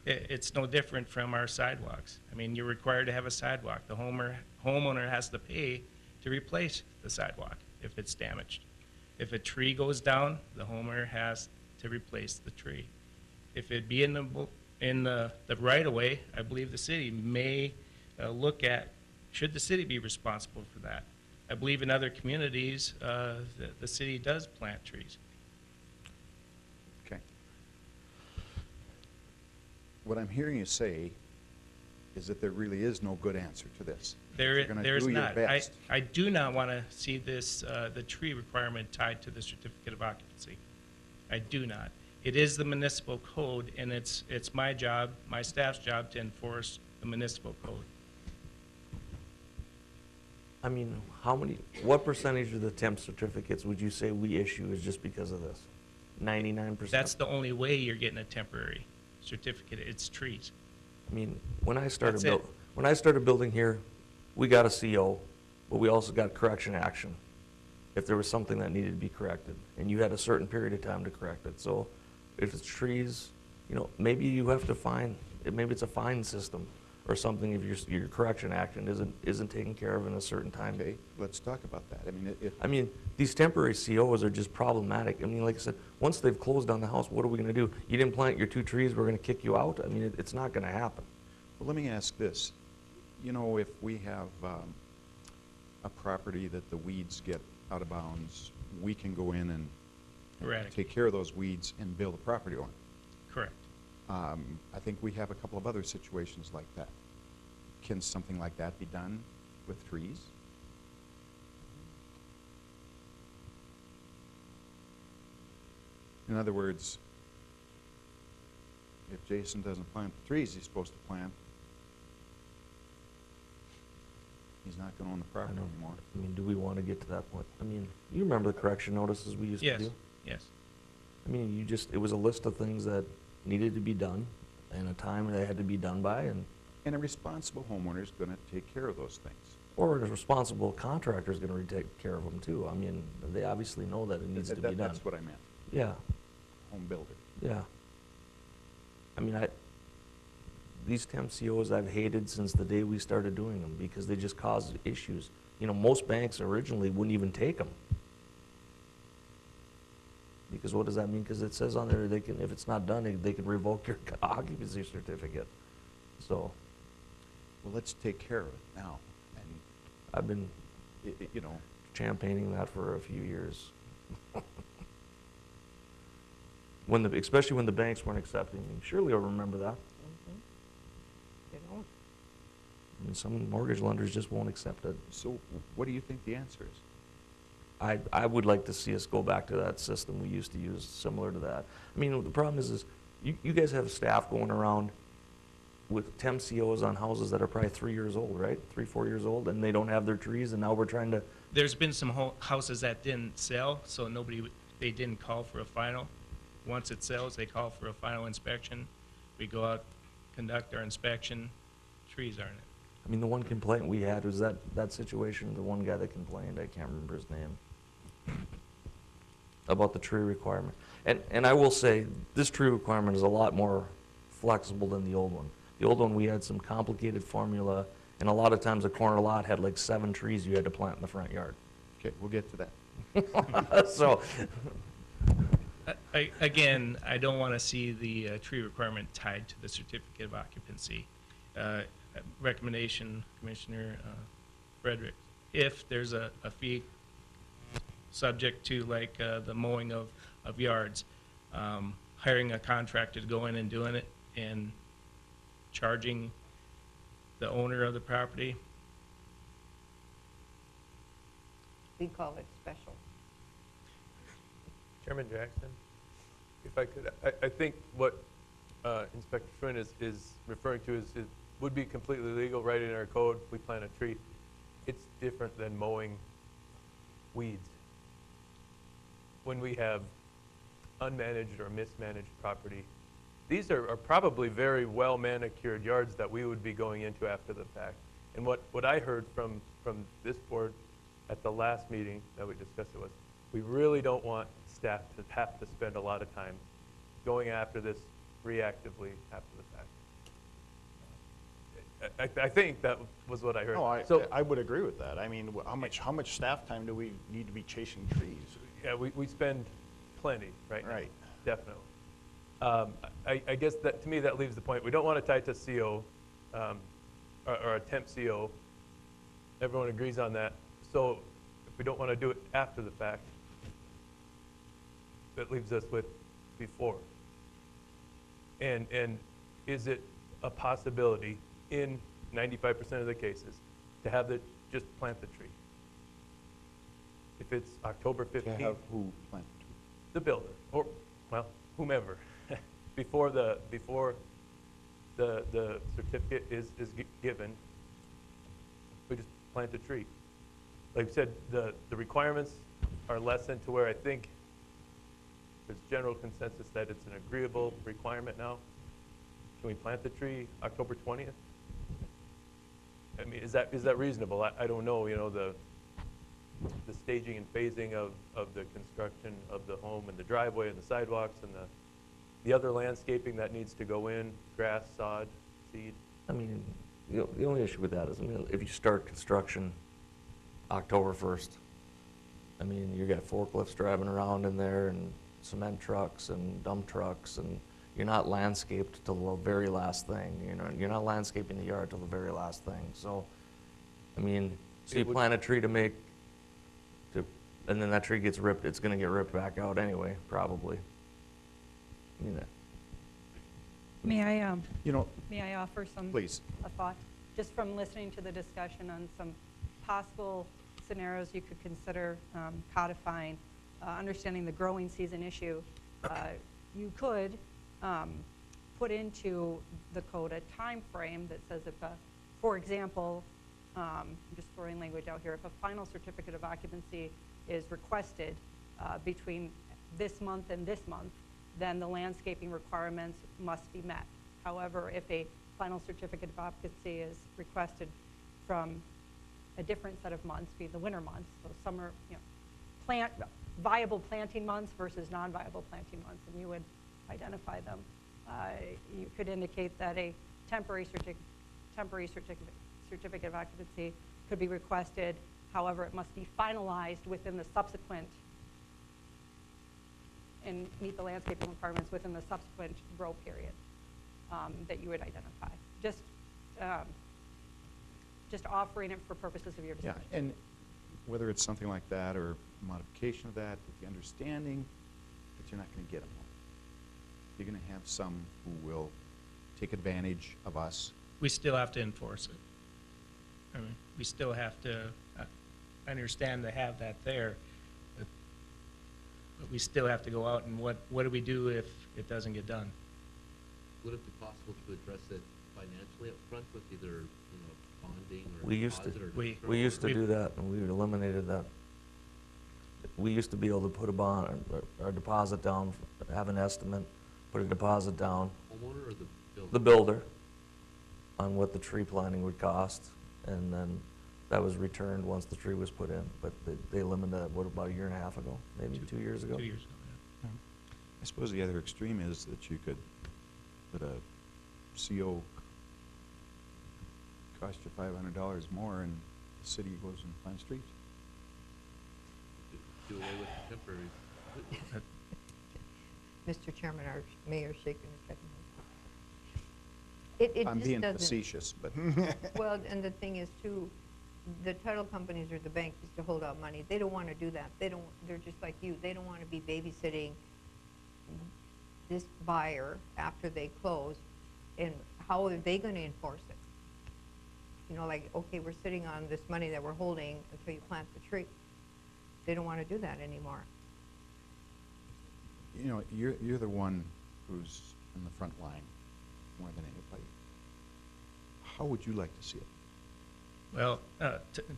It's no different from our sidewalks. I mean, you're required to have a sidewalk. The homeowner has to pay to replace the sidewalk if it's damaged. If a tree goes down, the homeowner has to replace the tree. If it be in the right of way, I believe the city may look at, should the city be responsible for that? I believe in other communities, the city does plant trees. Okay. What I'm hearing you say is that there really is no good answer to this. You're gonna There's do your not. best. I do not want to see this, the tree requirement tied to the certificate of occupancy. I do not. It is the municipal code, and it's my job, my staff's job to enforce the municipal code. I mean, what percentage of the temp certificates would you say we issue is just because of this? 99%? That's the only way you're getting a temporary certificate. It's trees. I mean, when I started That's it. building here, we got a CO, but we also got correction action if there was something that needed to be corrected, and you had a certain period of time to correct it. So if it's trees, maybe you have to maybe it's a fine system or something if your correction action isn't taken care of in a certain time. Okay, let's talk about that. I mean, these temporary COs are just problematic. I mean, like I said, once they've closed on the house, what are we gonna do? You didn't plant your 2 trees, we're gonna kick you out? I mean, it's not gonna happen. well, let me ask this. If we have a property that the weeds get out of bounds, we can go in and Eradicate. take care of those weeds and bill the property owner. Correct. I think we have a couple of other situations like that. Can something like that be done with trees? In other words, if Jason doesn't plant the trees he's supposed to plant, he's not gonna own the I property don't- anymore. I mean, do we wanna get to that point? I mean, you remember the correction notices we used to Yes, do? yes. I mean, it was a list of things that needed to be done and a time they had to be done by, And a responsible homeowner is gonna take care of those things. or a responsible contractor is gonna take care of them too. I mean, they obviously know that it needs to be done. That's what I meant, Yeah, home builder. yeah. I mean, these temp COs I've hated since the day we started doing them because they just cause issues. Most banks originally wouldn't even take them. Because what does that mean? Because it says on there, if it's not done, they can revoke your occupancy certificate. So, Well, let's take care of it now. And, I've been you know, champagning that for a few years. Especially when the banks weren't accepting. Surely you'll remember that. Mhm. They don't. I mean, some mortgage lenders just won't accept it. so what do you think the answer is? I would like to see us go back to that system we used to use, similar to that. I mean, the problem is you guys have staff going around with temp COs on houses that are probably 3 years old, right? 3, 4 years old, and they don't have their trees, and now we're trying to, There's been some houses that didn't sell, so they didn't call for a final. Once it sells, they call for a final inspection. We go out, conduct our inspection, trees aren't it. I mean, the one complaint we had was that situation, the one guy that complained, I can't remember his name, about the tree requirement. And I will say, this tree requirement is a lot more flexible than the old one. The old one, we had some complicated formula, and a lot of times a corner lot had like 7 trees you had to plant in the front yard. Okay, we'll get to that. So, Again, I don't want to see the tree requirement tied to the certificate of occupancy. Recommendation, Commissioner Frederick, if there's a fee subject to like the mowing of yards, hiring a contractor to go in and doing it and charging the owner of the property. We call it special. Chairman Jackson, if I could, I think what Inspector Schwinn is referring to is it would be completely legal right in our code if we plant a tree. It's different than mowing weeds. when we have unmanaged or mismanaged property, these are probably very well manicured yards that we would be going into after the fact. And what I heard from this board at the last meeting that we discussed it was, we really don't want staff to have to spend a lot of time going after this reactively after the fact. I think that was what I heard. No, So, I would agree with that. I mean, how much staff time do we need to be chasing trees? yeah, we spend plenty right now. Right. Definitely. I guess that, to me, that leaves the point. We don't want to tie it to CO, or a temp CO. Everyone agrees on that. So if we don't want to do it after the fact, that leaves us with before. And is it a possibility in 95% of the cases to have just plant the tree? If it's October 15th. To have who plant the tree? The builder, or, well, whomever, before the certificate is given, we just plant a tree. Like I said, the requirements are lessened to where I think there's general consensus that it's an agreeable requirement now. Can we plant the tree October 20th? I mean, is that reasonable? I don't know, you know, the staging and phasing of the construction of the home and the driveway and the sidewalks and the other landscaping that needs to go in, grass, sod, seed. I mean, the only issue with that is, I mean, if you start construction October 1st, I mean, you got forklifts driving around in there and cement trucks and dump trucks, and you're not landscaped till the very last thing. You know, you're not landscaping the yard till the very last thing. So, I mean, so you plant a tree and then that tree gets ripped, it's gonna get ripped back out anyway, probably. I mean, May I offer some Please. a thought? Just from listening to the discussion on some possible scenarios you could consider codifying, understanding the growing season issue, you could put into the code a time frame that says if, for example, I'm just throwing language out here, if a final certificate of occupancy is requested between this month and this month, then the landscaping requirements must be met. However, if a final certificate of occupancy is requested from a different set of months, being the winter months, so summer, you know, viable planting months versus non-viable planting months, and you would identify them. You could indicate that a temporary certificate of occupancy could be requested. However, it must be finalized within the subsequent and meet the landscaping requirements within the subsequent grow period that you would identify. Just offering it for purposes of your Yeah, discussion. and whether it's something like that or modification of that, with the understanding that you're not going to get them all. You're going to have some who will take advantage of us. We still have to enforce it. I mean, we still have to understand to have that there, but we still have to go out and what do we do if it doesn't get done? Would it be possible to address it financially up front with either, you know, bonding or We used to- deposit or we- deferral? we used to do that, and we eliminated that. We used to be able to put a bond, or deposit down, have an estimate, put a deposit down, Homeowner or the builder? the builder, on what the tree planting would cost, and then that was returned once the tree was put in. But they limited that, what, about a year and a half ago, maybe 2 years ago? 2 years ago, yeah. I suppose the other extreme is that you could, that a CO cost you $500 more and the city goes and plants trees. Do away with the temporary. Mr. Chairman, our mayor's shaking his head. It I'm just being doesn't- facetious, but Well, and the thing is too, the title companies or the bank used to hold out money. They don't want to do that. They're just like you. They don't want to be babysitting this buyer after they close. And how are they going to enforce it? You know, like, okay, we're sitting on this money that we're holding until you plant the tree. They don't want to do that anymore. you know, you're the one who's in the front line more than anybody. How would you like to see it? Well,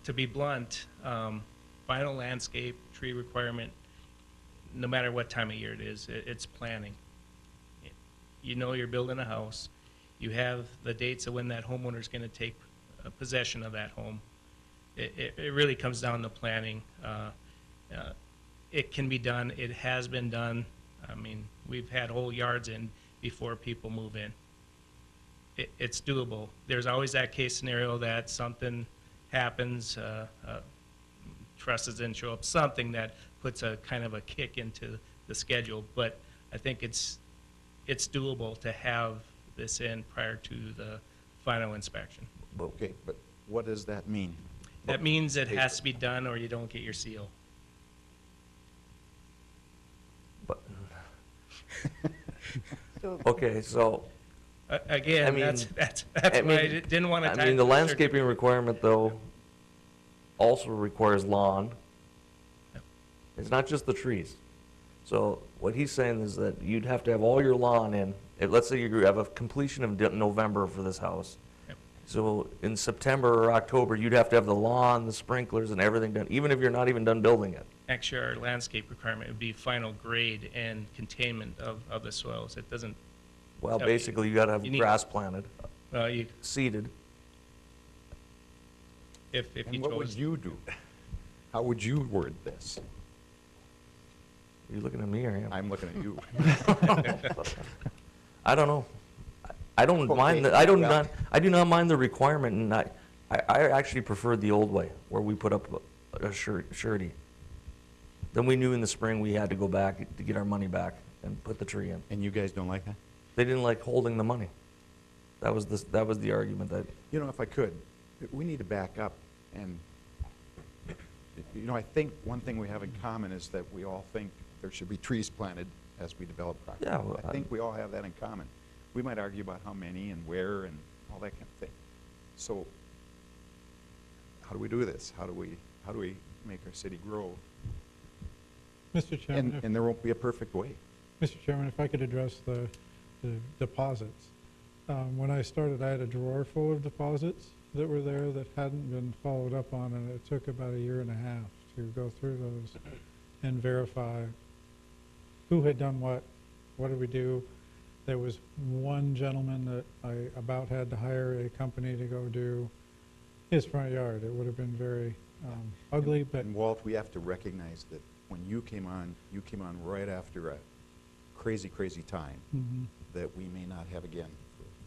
to be blunt, final landscape tree requirement no matter what time of year it is, it's planning. You know you're building a house, you have the dates of when that homeowner's gonna take possession of that home. It really comes down to planning. It can be done, it has been done. I mean, we've had whole yards in before people move in. It's doable. There's always that case scenario that something happens, trusses didn't show up, something that puts a kind of a kick into the schedule. But I think it's doable to have this in prior to the final inspection. Okay, but what does that mean? That means it has to be done or you don't get your seal. But, So, okay, so, I Again, mean- that's I why I mean- didn't want to. I mean, the landscaping requirement, though, also requires lawn. Yep. It's not just the trees. So what he's saying is that you'd have to have all your lawn in. Let's say you have a completion of November for this house. Yep. So in September or October, you'd have to have the lawn, the sprinklers, and everything done, even if you're not even done building it. Actually, our landscape requirement would be final grade and containment of the soils. It doesn't, Well, Yep. basically, you gotta have You need- grass planted, you, seeded. if you And what would chose. you do? How would you word this? Are you looking at me or him? I'm looking at you. I don't know. I don't mind, Okay, I don't well- not, I do not mind the requirement, and I actually preferred the old way, where we put up a surety. Then we knew in the spring we had to go back to get our money back and put the tree in. And you guys don't like that? They didn't like holding the money. That was the argument that, You know, if I could, we need to back up and, you know, I think one thing we have in common is that we all think there should be trees planted as we develop property. Yeah, well, I think we all have that in common. We might argue about how many and where and all that kind of thing. So, how do we do this? How do we make our city grow? Mr. Chairman, And there won't be a perfect way. Mr. Chairman, if I could address the deposits. When I started, I had a drawer full of deposits that were there that hadn't been followed up on, and it took about a year and a half to go through those and verify who had done what did we do. There was one gentleman that I about had to hire a company to go do his front yard. It would have been very ugly, but And Walt, we have to recognize that when you came on right after a crazy, crazy time mhm, that we may not have again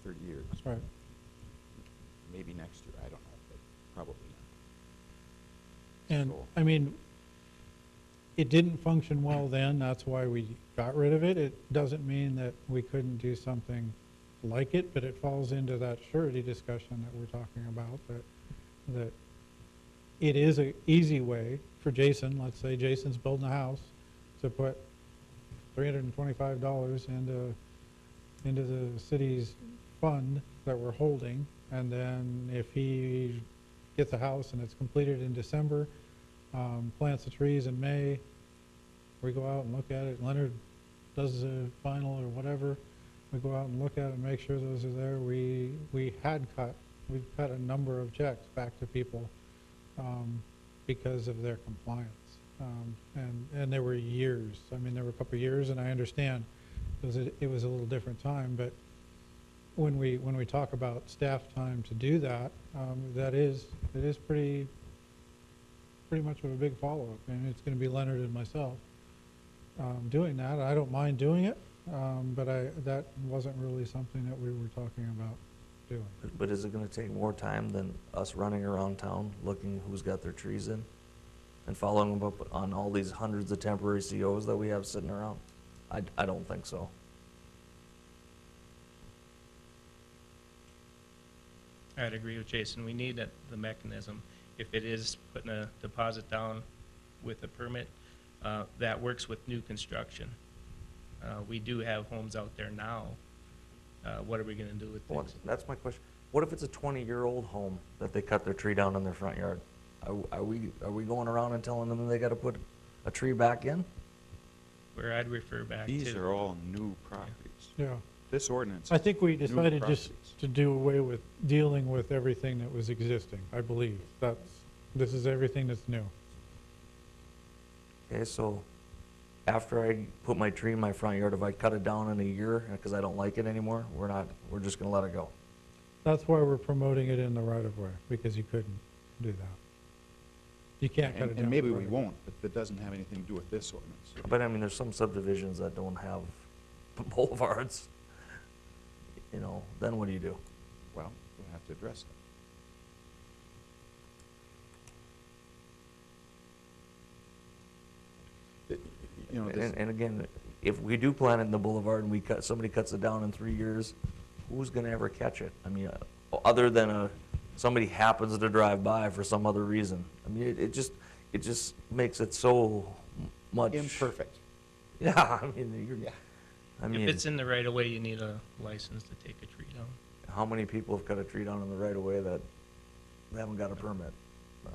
for 30 years. that's right. Maybe next year, I don't know, but probably not. And, So- I mean, it didn't function well then, that's why we got rid of it. It doesn't mean that we couldn't do something like it, but it falls into that surety discussion that we're talking about, that it is a easy way for Jason, let's say Jason's building a house, to put $325 into the city's fund that we're holding, and then if he gets a house and it's completed in December, plants the trees in May, we go out and look at it, Leonard does the final or whatever, we go out and look at it and make sure those are there. We've cut a number of checks back to people, because of their compliance. And there were years, I mean, there were a couple of years, and I understand, because it was a little different time, but when we talk about staff time to do that, it is pretty much of a big follow-up, and it's gonna be Leonard and myself, doing that. I don't mind doing it, but that wasn't really something that we were talking about doing. but is it gonna take more time than us running around town looking who's got their trees in? And following them up on all these hundreds of temporary COs that we have sitting around? I don't think so. I'd agree with Jason. We need the mechanism. If it is putting a deposit down with a permit, that works with new construction. We do have homes out there now. What are we gonna do with Well, things? that's my question. What if it's a 20-year-old home that they cut their tree down in their front yard? Are we going around and telling them they gotta put a tree back in? Where I'd refer back to. These are all new properties. Yeah. This ordinance. I think we new decided just properties. to do away with dealing with everything that was existing, I believe. This is everything that's new. Okay, so after I put my tree in my front yard, if I cut it down in a year, because I don't like it anymore, we're just gonna let it go. That's why we're promoting it in the right of way, because you couldn't do that. You can't cut it down. And maybe the we right of way. won't, but that doesn't have anything to do with this ordinance. But I mean, there's some subdivisions that don't have boulevards. You know, then what do you do? Well, we'll have to address that. You know, this, And again, if we do plant it in the boulevard and somebody cuts it down in 3 years, who's gonna ever catch it? I mean, other than somebody happens to drive by for some other reason. I mean, it just makes it so much. imperfect. Yeah, I mean, I If mean, it's in the right of way, you need a license to take a tree down. how many people have cut a tree down in the right of way that they haven't got a permit?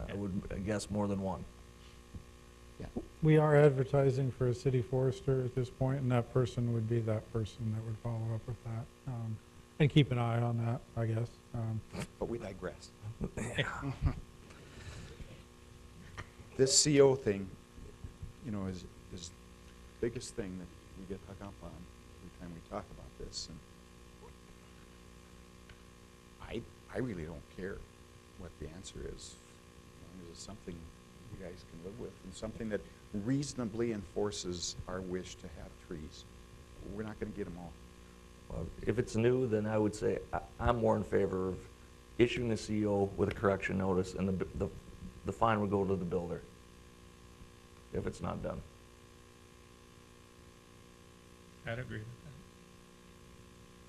I would guess more than one. We are advertising for a city forester at this point, and that person would be that person that would follow up with that. And keep an eye on that, I guess. But we digress. This CO thing, you know, is the biggest thing that we get hung up on every time we talk about this. And I really don't care what the answer is, as long as it's something you guys can live with, and something that reasonably enforces our wish to have trees. We're not gonna get them all. Well, if it's new, then I would say I'm more in favor of issuing a CO with a correction notice, and the fine would go to the builder if it's not done. I'd agree with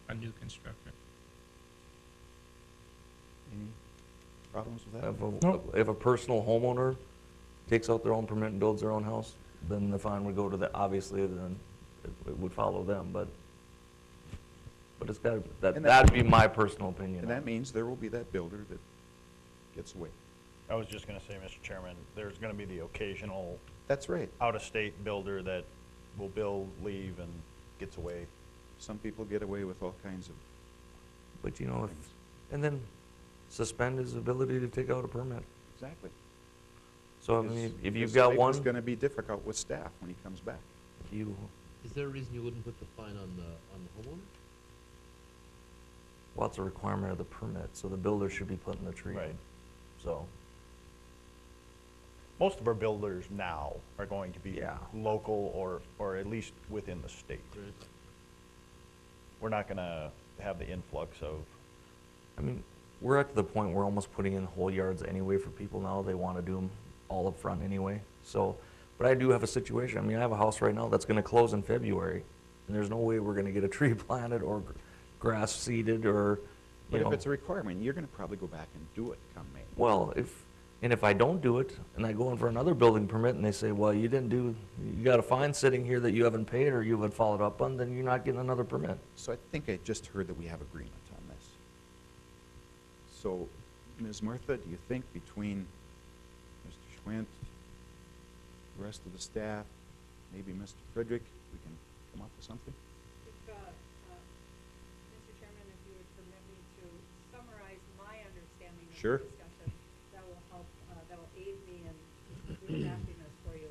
that. On new construction. Any problems with that? Nope. If a personal homeowner takes out their own permit and builds their own house, then the fine would go to obviously then it would follow them, but it's gotta, that'd be my personal opinion. And that means there will be that builder that gets away. I was just gonna say, Mr. Chairman, there's gonna be the occasional That's right. out-of-state builder that will build, leave, and gets away. Some people get away with all kinds of, But you know, and then suspend his ability to take out a permit. exactly. So I Because- mean, if you've because got It's one, gonna be difficult with staff when he comes back. Is there a reason you wouldn't put the fine on the homeowner? well, it's a requirement of the permit, so the builder should be putting the tree in. Right. So, Most of our builders now are going to be Yeah. local or at least within the state. We're not gonna have the influx of, I mean, we're at the point where we're almost putting in whole yards anyway for people now. They want to do them all up front anyway. So, but I do have a situation. I mean, I have a house right now that's going to close in February, and there's no way we're going to get a tree planted or grass seeded or, But you know. if it's a requirement, you're gonna probably go back and do it come May. Well, if I don't do it and I go in for another building permit and they say, well, you got a fine sitting here that you haven't paid or you haven't followed up on, then you're not getting another permit. So I think I just heard that we have agreement on this. So, Ms. Murtha, do you think between Mr. Schwint, the rest of the staff, maybe Mr. Frederick, we can come up with something? Mr. Chairman, if you would permit me to summarize my understanding of Sure. the discussion, that will help, that will aid me in drafting this for you.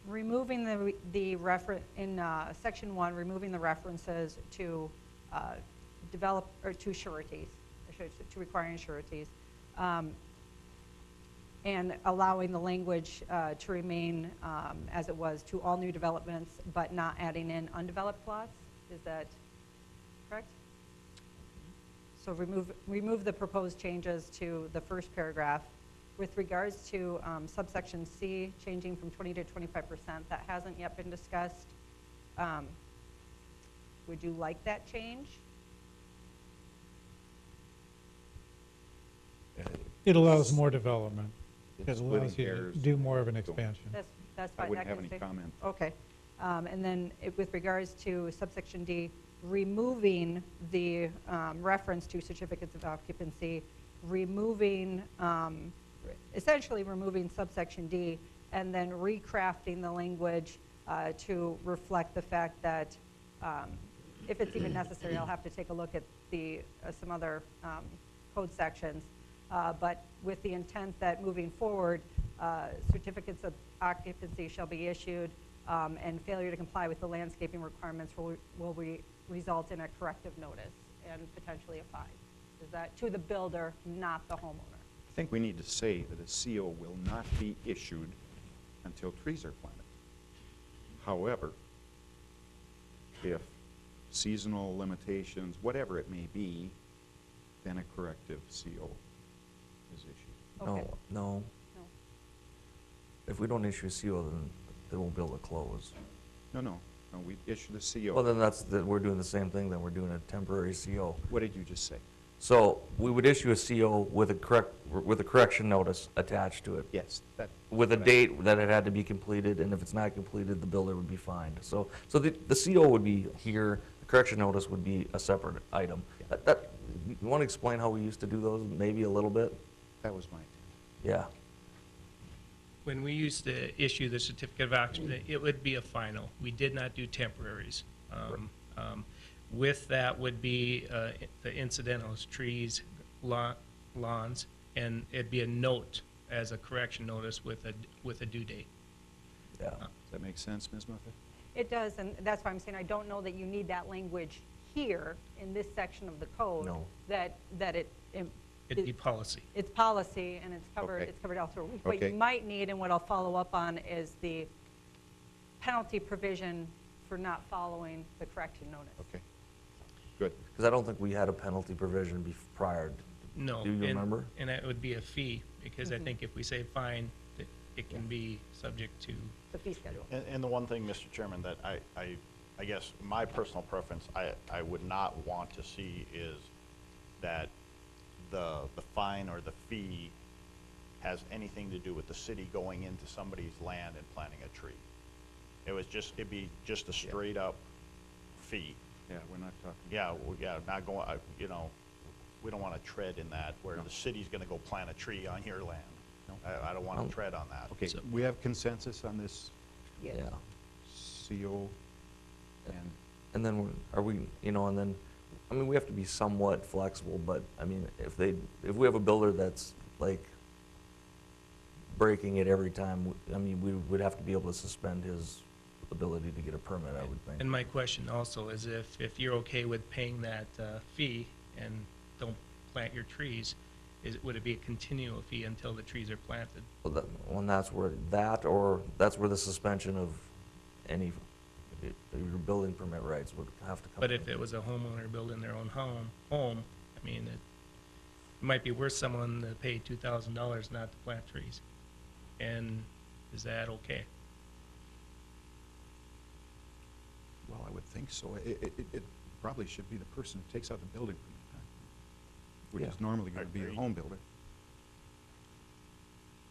Removing the reference, in section 1, removing the references to develop, or to sureties, to requiring sureties, and allowing the language to remain as it was to all new developments, but not adding in undeveloped plots. Is that correct? So remove the proposed changes to the first paragraph. With regards to subsection C, changing from 20 to 25%, that hasn't yet been discussed. Would you like that change? It allows more development. It It's allows splitting you to hairs. do more of an expansion. That's I fine. wouldn't that have can any stay. comment. Okay. And then with regards to subsection D, removing the reference to certificates of occupancy, essentially removing subsection D, and then recrafting the language to reflect the fact that if it's even necessary, I'll have to take a look at some other code sections. but with the intent that moving forward, certificates of occupancy shall be issued, and failure to comply with the landscaping requirements will result in a corrective notice and potentially a fine. Is that to the builder, not the homeowner? I think we need to say that a CO will not be issued until trees are planted. However, if seasonal limitations, whatever it may be, then a corrective CO is issued. Okay. No, no. No. If we don't issue a CO, then they won't be able to close. No, we issued a CO. Well, then we're doing the same thing, then we're doing a temporary CO. What did you just say? So we would issue a CO with a correction notice attached to it, Yes, that. with a what I- date that it had to be completed, and if it's not completed, the builder would be fined. So the CO would be here, the correction notice would be a separate item. Yeah. You want to explain how we used to do those, maybe a little bit? That was my intent. Yeah. When we used to issue the certificate of occupancy, it would be a final. We did not do temporaries. With that would be the incidentals, trees, lawns, and it'd be a note as a correction notice with a due date. Yeah. Does that make sense, Ms. Muffet? It does, and that's why I'm saying I don't know that you need that language here in this section of the code. No. That It'd be policy. it's policy and it's covered, Okay. it's covered elsewhere. What Okay. you might need, and what I'll follow up on, is the penalty provision for not following the correction notice. Okay, good. Because I don't think we had a penalty provision prior. No. Do you remember? And it would be a fee, because I Mhm. think if we say fine, that it can be subject to, The fee schedule. And the one thing, Mr. Chairman, that I guess my personal preference, I would not want to see is that the fine or the fee has anything to do with the city going into somebody's land and planting a tree. It'd be just a straight up fee. Yeah, we're not talking. Yeah, not going, we don't want to tread in that where No. the city's gonna go plant a tree on your land. No. I don't want to tread on that. Okay, So- we have consensus on this Yes. Yeah. CO and, And then, we have to be somewhat flexible, but, I mean, if we have a builder that's like breaking it every time, we would have to be able to suspend his ability to get a permit, I would think. and my question also is if you're okay with paying that fee and don't plant your trees, would it be a continual fee until the trees are planted? Well, that's where the suspension of any, your building permit rights would have to come. But if it was a homeowner building their own home, it might be worth someone to pay $2,000 not to plant trees. And is that okay? well, I would think so. It probably should be the person who takes out the building permit, huh? Which Yeah. is normally gonna be the Agreed. home builder.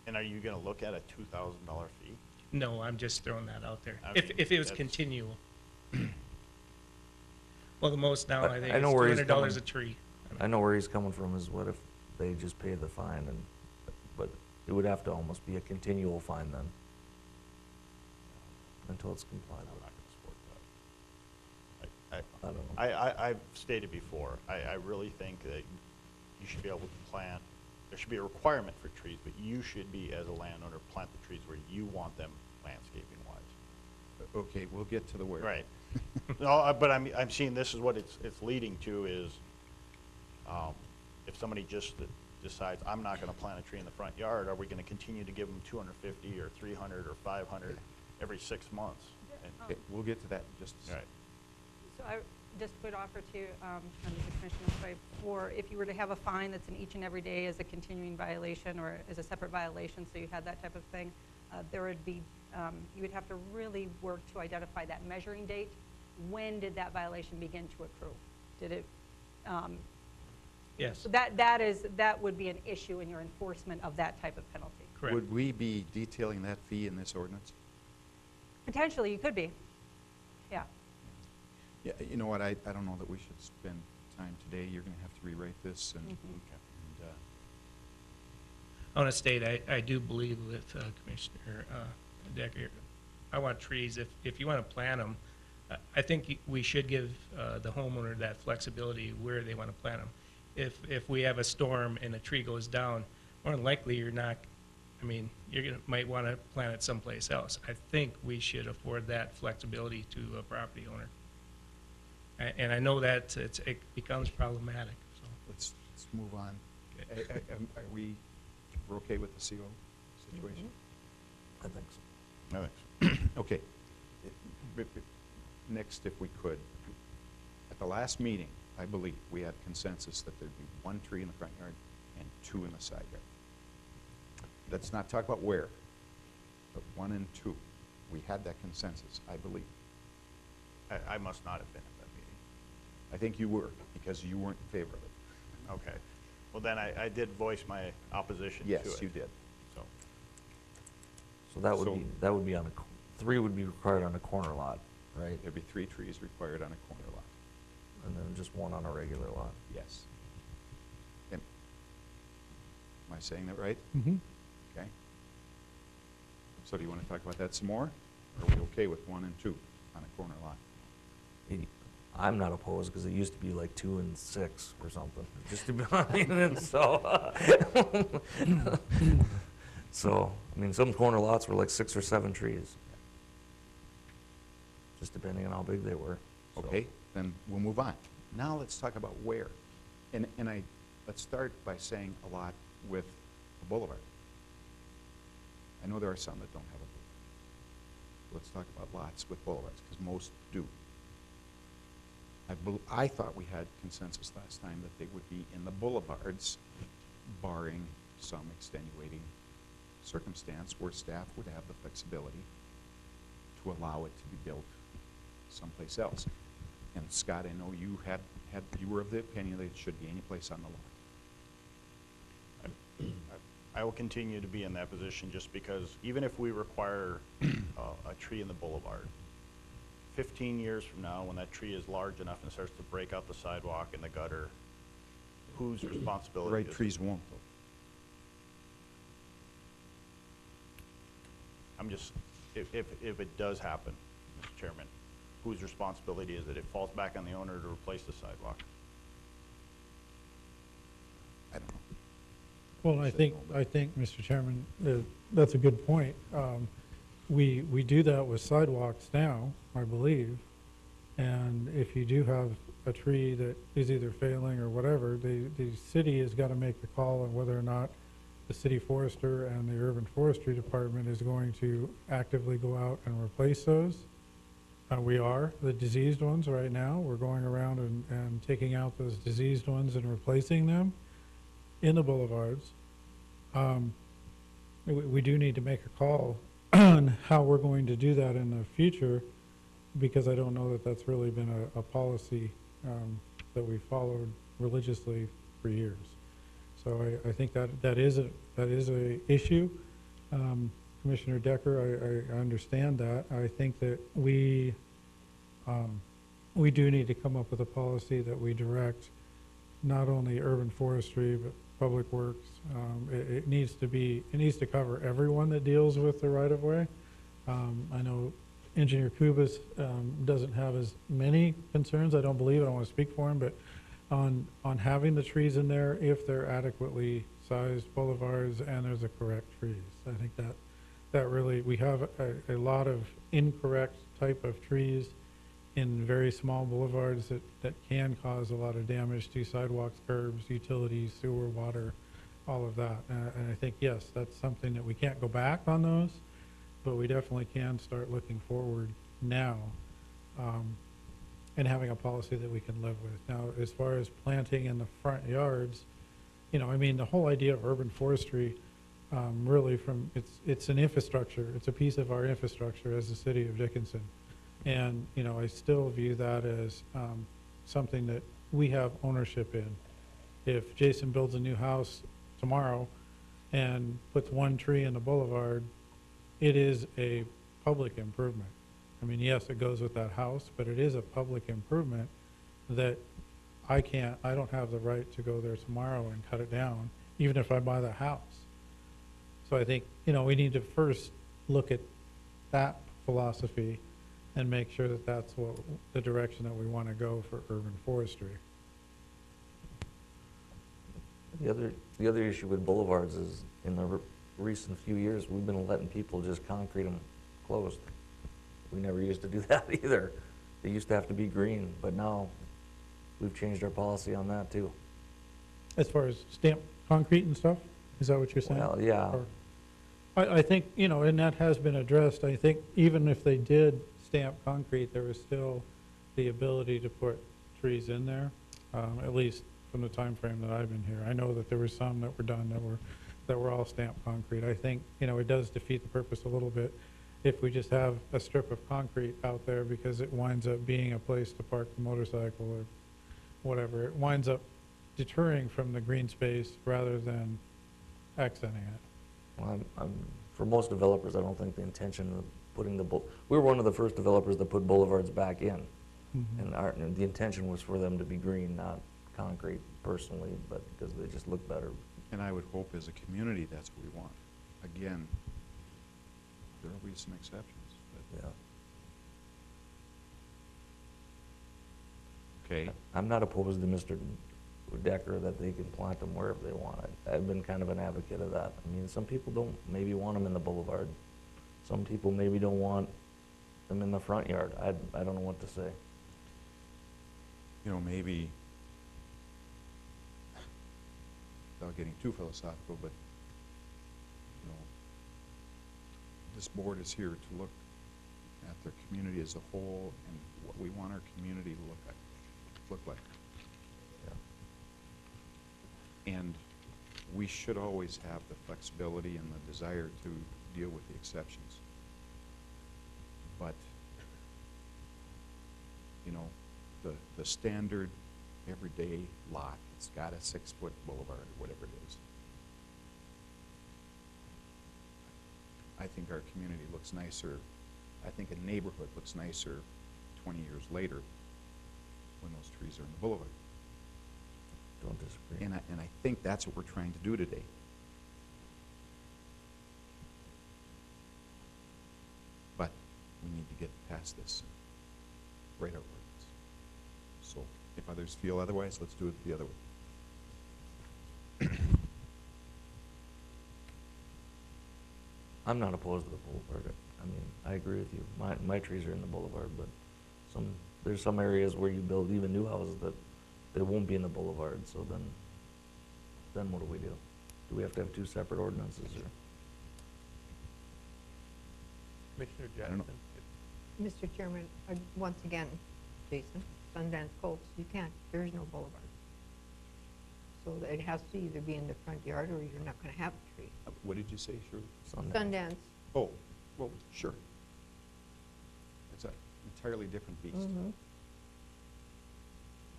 And are you gonna look at a $2,000 fee? No, I'm just throwing that out there. I If mean, it was that's- continual. Well, the most now, I think, I is know where he's $200 a coming. tree. I know where he's coming from, is what if they just pay the fine but it would have to almost be a continual fine then, until it's complied I'm with. not gonna support that. I don't know. I've stated before, I really think that you should be able to plant, there should be a requirement for trees, but you should be, as a landowner, plant the trees where you want them landscaping wise. Okay, we'll get to the where. Right. No, but I'm seeing this is what it's leading to is, if somebody just decides, I'm not gonna plant a tree in the front yard, are we gonna continue to give them 250 or 300 or 500 every 6 months? And- Okay, we'll get to that in just a second. Right. So I just would offer to, under the Commissioner's way, for if you were to have a fine that's in each and every day as a continuing violation or as a separate violation, so you had that type of thing, there would be, you would have to really work to identify that measuring date. When did that violation begin to accrue? Did it, Yes, so that would be an issue in your enforcement of that type of penalty. correct. Would we be detailing that fee in this ordinance? Potentially, you could be, yeah. Yeah, you know what, I don't know that we should spend time today. You're gonna have to rewrite this and, I want to state, I do believe with Commissioner Decker, I want trees, if you want to plant them, I think we should give the homeowner that flexibility where they want to plant them. if we have a storm and a tree goes down, more than likely you're not, I mean, might want to plant it someplace else. I think we should afford that flexibility to a property owner. And I know that it becomes problematic, so. Let's move on. Are we're okay with the CO situation? I think so. I think so. Okay. Next, if we could, at the last meeting, I believe, we had consensus that there'd be 1 tree in the front yard and 2 in the side yard. Let's not talk about where, but 1 and 2. We had that consensus, I believe. I must not have been at that meeting. I think you were, because you weren't in favor of it. Okay. Well, then I did voice my opposition to it. Yes, you did. So, So that So- would be on a, 3 would be required on a corner lot, right? There'd be 3 trees required on a corner lot. And then just 1 on a regular lot. Yes. Am I saying that right? Mm-hmm. Okay. So do you want to talk about that some more? Or are we okay with 1 and 2 on a corner lot? I'm not opposed, because it used to be like 2 and 6 or something, just to be, I mean, and so, so, I mean, some corner lots were like 6 or 7 trees. Just depending on how big they were. so. Okay, then we'll move on. Now let's talk about where. Let's start by saying a lot with a boulevard. I know there are some that don't have a boulevard. Let's talk about lots with boulevards, because most do. I thought we had consensus last time that they would be in the boulevards, barring some extenuating circumstance where staff would have the flexibility to allow it to be built someplace else. And Scott, I know you you were of the opinion that it should be any place on the lot. I will continue to be in that position, just because even if we require a tree in the boulevard, 15 years from now, when that tree is large enough and starts to break out the sidewalk and the gutter, whose The responsibility right is it? trees won't, though. I'm just, if it does happen, Mr. Chairman, whose responsibility is it? It falls back on the owner to replace the sidewalk. I don't know. Well, I think, Mr. Chairman, that's a good point. We do that with sidewalks now, I believe. And if you do have a tree that is either failing or whatever, the city has got to make the call on whether or not the city forester and the urban forestry department is going to actively go out and replace those. We are, the diseased ones right now. We're going around and taking out those diseased ones and replacing them in the boulevards. We do need to make a call on how we're going to do that in the future, because I don't know that that's really been a policy that we followed religiously for years. So I think that is a issue. Commissioner Decker, I understand that. I think that we do need to come up with a policy that we direct not only urban forestry, but public works. It needs to cover everyone that deals with the right-of-way. I know Engineer Kubas doesn't have as many concerns, I don't believe, I don't want to speak for him, but on having the trees in there if they're adequately sized boulevards and there's the correct trees. I think that really, we have a lot of incorrect type of trees in very small boulevards that can cause a lot of damage to sidewalks, curbs, utilities, sewer, water, all of that. And I think, yes, that's something that we can't go back on those, but we definitely can start looking forward now and having a policy that we can live with. Now, as far as planting in the front yards, I mean, the whole idea of urban forestry, really it's an infrastructure. It's a piece of our infrastructure as the city of Dickinson. And, I still view that as something that we have ownership in. If Jason builds a new house tomorrow and puts 1 tree in the boulevard, it is a public improvement. I mean, yes, it goes with that house, but it is a public improvement that I don't have the right to go there tomorrow and cut it down, even if I buy the house. So I think, we need to first look at that philosophy and make sure that that's the direction that we want to go for urban forestry. The other issue with boulevards is in the recent few years, we've been letting people just concrete them closed. We never used to do that either. They used to have to be green, but now we've changed our policy on that too. As far as stamped concrete and stuff, is that what you're saying? Well, yeah, Or- I think, you know, and that has been addressed. I think even if they did stamp concrete, there was still the ability to put trees in there, at least from the time frame that I've been here. I know that there were some that were done that were all stamped concrete. I think, you know, it does defeat the purpose a little bit if we just have a strip of concrete out there, because it winds up being a place to park the motorcycle or whatever. It winds up deterring from the green space rather than accenting it. well, for most developers, I don't think the intention of putting we were one of the first developers that put boulevards back in. Mhm. And the intention was for them to be green, not concrete personally, but because they just look better. And I would hope as a community, that's what we want. Again, there will be some exceptions, but, Yeah. okay. I'm not opposed to Mr. Decker that they can plant them wherever they want. I've been kind of an advocate of that. I mean, some people don't maybe want them in the boulevard. Some people maybe don't want them in the front yard. I don't know what to say. You know, maybe, without getting too philosophical, but, you know, this board is here to look at their community as a whole and what we want our community to look like. And we should always have the flexibility and the desire to deal with the exceptions. But, you know, the standard everyday lot, it's got a 6-foot boulevard or whatever it is. I think our community looks nicer, I think a neighborhood looks nicer 20 years later when those trees are in the boulevard. Don't disagree. And I think that's what we're trying to do today. But we need to get past this and write our ordinance. So if others feel otherwise, let's do it the other way. I'm not opposed to the boulevard. I mean, I agree with you. My trees are in the boulevard, but there's some areas where you build even new houses that won't be in the boulevard, so then what do we do? Do we have to have two separate ordinances, or? Commissioner I don't know. Jackson? Mr. Chairman, once again, Jason, Sundance Colts, you can't, there is no boulevard. So it has to either be in the front yard or you're not gonna have a tree. What did you say, Shirley? Sundance, Oh, well, sure. It's an entirely different beast. mhm,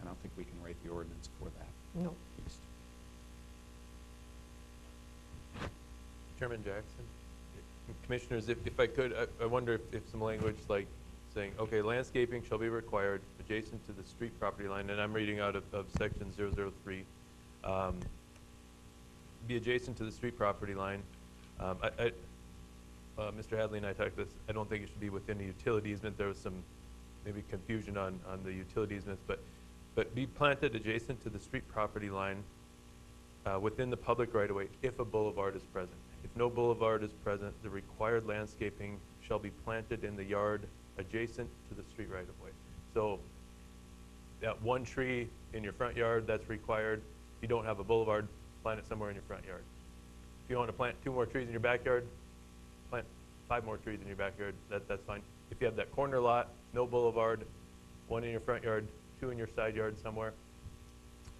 I don't think we can write the ordinance for that no. beast. Chairman Jackson? Commissioners, if I could, I wonder if some language like saying, okay, landscaping shall be required adjacent to the street property line, and I'm reading out of section 003, be adjacent to the street property line. Mr. Hadley and I talked this, I don't think it should be within the utility easement. There was some maybe confusion on the utility easements, but be planted adjacent to the street property line within the public right-of-way if a boulevard is present. If no boulevard is present, the required landscaping shall be planted in the yard adjacent to the street right-of-way. So that one tree in your front yard, that's required. If you don't have a boulevard, plant it somewhere in your front yard. If you want to plant 2 more trees in your backyard, plant 5 more trees in your backyard, that's fine. If you have that corner lot, no boulevard, 1 in your front yard, 2 in your side yard somewhere,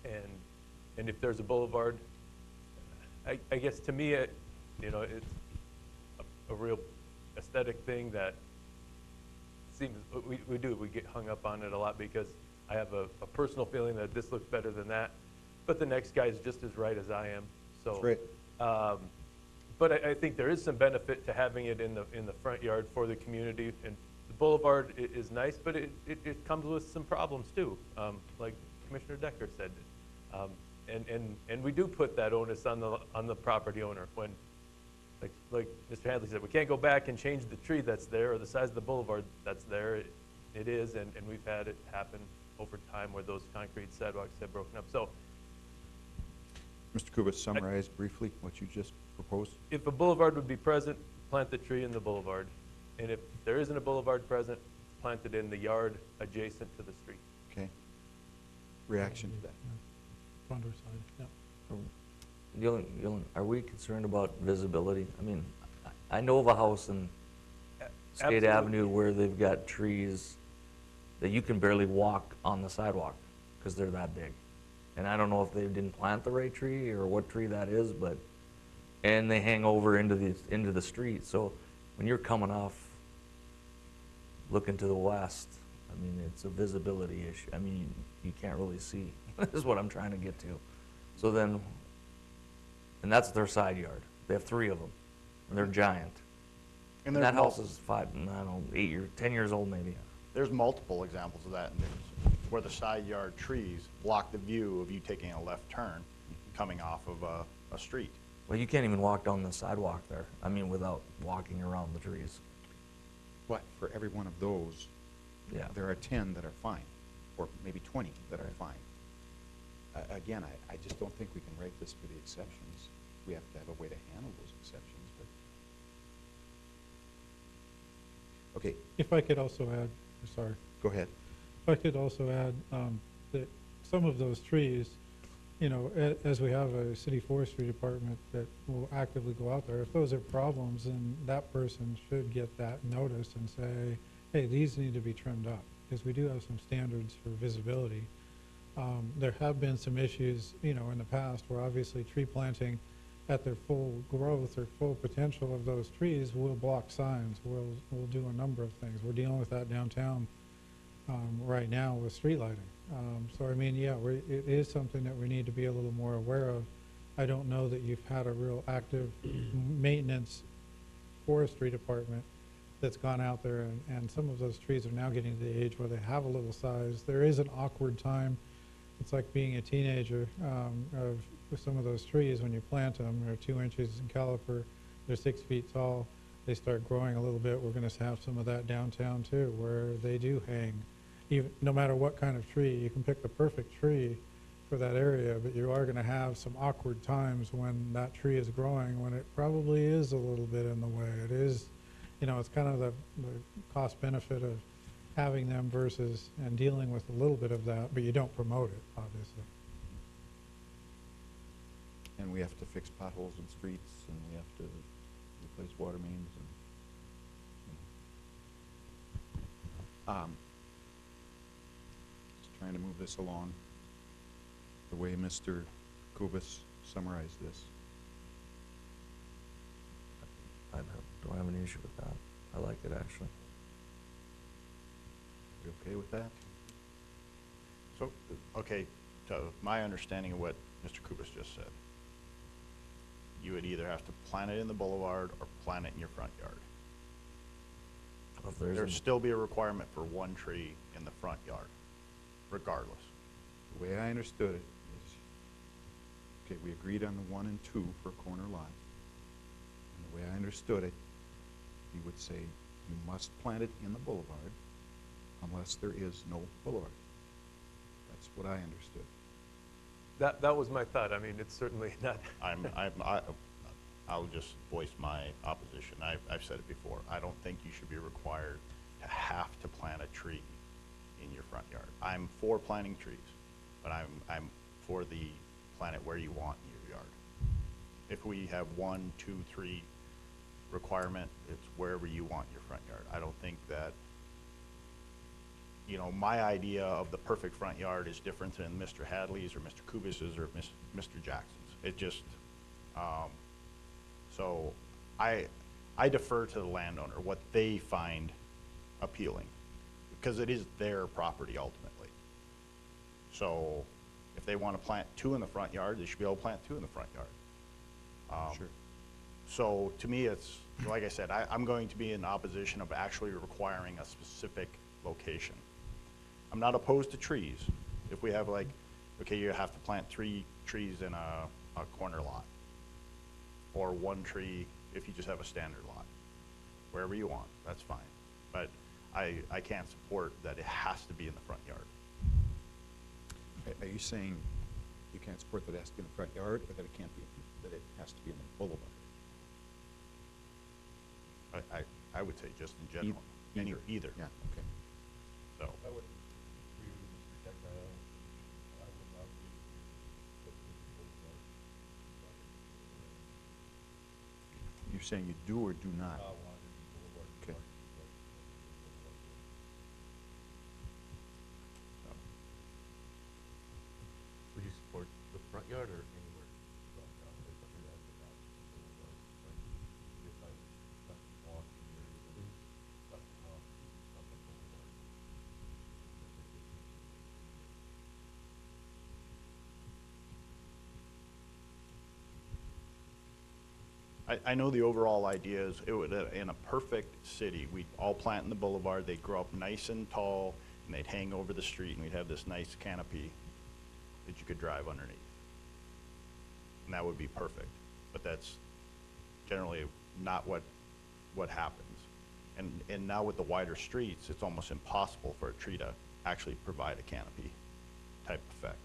and if there's a boulevard, I guess to me, it's a real aesthetic thing that seems, we get hung up on it a lot because I have a personal feeling that this looks better than that, but the next guy is just as right as I am, so. That's right. But I think there is some benefit to having it in the front yard for the community, and the boulevard is nice, but it comes with some problems too, like Commissioner Decker said. And we do put that onus on the property owner when, like Mr. Hadley said, we can't go back and change the tree that's there or the size of the boulevard that's there. It is, and we've had it happen over time where those concrete sidewalks have broken up. So Mr. Kubus, summarize briefly what you just proposed. If a boulevard would be present, plant the tree in the boulevard. And if there isn't a boulevard present, plant it in the yard adjacent to the street. Okay? Reaction to that? Front or side, yeah. Gillen, are we concerned about visibility? I mean, I know of a house in Skate Absolutely. Avenue where they've got trees that you can barely walk on the sidewalk because they're that big. And I don't know if they didn't plant the right tree or what tree that is, but, and they hang over into the street. So when you're coming off, looking to the west, I mean, it's a visibility issue. I mean, you can't really see, is what I'm trying to get to. So then, and that's their side yard. They have 3 of them, and they're giant. And And there's that house is 10 years old maybe. there's multiple examples of that in news, where the side yard trees block the view of you taking a left turn coming off of a street. Well, you can't even walk down the sidewalk there, I mean, without walking around the trees. But for every one of those, Yeah. there are 10 that are fine, or maybe 20 that are fine. Again, I just don't think we can write this for the exceptions. We have to have a way to handle those exceptions, but. Okay, If I could also add, sorry, go ahead. if I could also add, that some of those trees, you know, as we have a city forestry department that will actively go out there, if those are problems, then that person should get that notice and say, hey, these need to be trimmed up, because we do have some standards for visibility. There have been some issues, you know, in the past where obviously tree planting at their full growth or full potential of those trees will block signs, will do a number of things. We're dealing with that downtown right now with street lighting. So I mean, yeah, it is something that we need to be a little more aware of. I don't know that you've had a real active maintenance forestry department that's gone out there, and some of those trees are now getting to the age where they have a little size. There is an awkward time. It's like being a teenager with some of those trees when you plant them. They're 2 inches in caliper. They're 6 feet tall. They start growing a little bit. We're going to have some of that downtown too, where they do hang. Even no matter what kind of tree, you can pick the perfect tree for that area, but you are going to have some awkward times when that tree is growing, when it probably is a little bit in the way. It is, you know, it's kind of the cost benefit of having them versus and dealing with a little bit of that, but you don't promote it, obviously. And we have to fix potholes in streets, and we have to replace water mains, and, just trying to move this along the way Mr. Kubus summarized this. I don't have any issue with that. I like it, actually. You okay with that? So, okay, so my understanding of what Mr. Kubus just said, you would either have to plant it in the boulevard or plant it in your front yard. If there's There'd a- still be a requirement for 1 tree in the front yard, regardless. The way I understood it is, okay, we agreed on the 1 and 2 for a corner lot. And the way I understood it, he would say, you must plant it in the boulevard unless there is no boulevard. That's what I understood. That was my thought. I mean, it's certainly not. I'll just voice my opposition. I've said it before. I don't think you should be required to have to plant a tree in your front yard. I'm for planting trees, but I'm for the plant it where you want in your yard. If we have 1, 2, 3 requirement, it's wherever you want in your front yard. I don't think that, you know, my idea of the perfect front yard is different than Mr. Hadley's or Mr. Kubus's or Mr. Jackson's. It just, so I defer to the landowner, what they find appealing, because it is their property ultimately. So if they want to plant 2 in the front yard, they should be able to plant 2 in the front yard. Sure. So to me, it's, like I said, I'm going to be in opposition of actually requiring a specific location. I'm not opposed to trees. If we have like, okay, you have to plant 3 trees in a corner lot, or 1 tree if you just have a standard lot. Wherever you want, that's fine. But I can't support that it has to be in the front yard. Are you saying you can't support that it has to be in the front yard, or that it can't be, that it has to be in the boulevard? I would say just in general. Either. Yeah, okay. So, You're saying you do or do not? Okay. Would you support the front yard or anywhere? I know the overall idea is, it would, in a perfect city, we'd all plant in the boulevard, they'd grow up nice and tall, and they'd hang over the street, and we'd have this nice canopy that you could drive underneath. And that would be perfect, but that's generally not what happens. And now with the wider streets, it's almost impossible for a tree to actually provide a canopy type effect.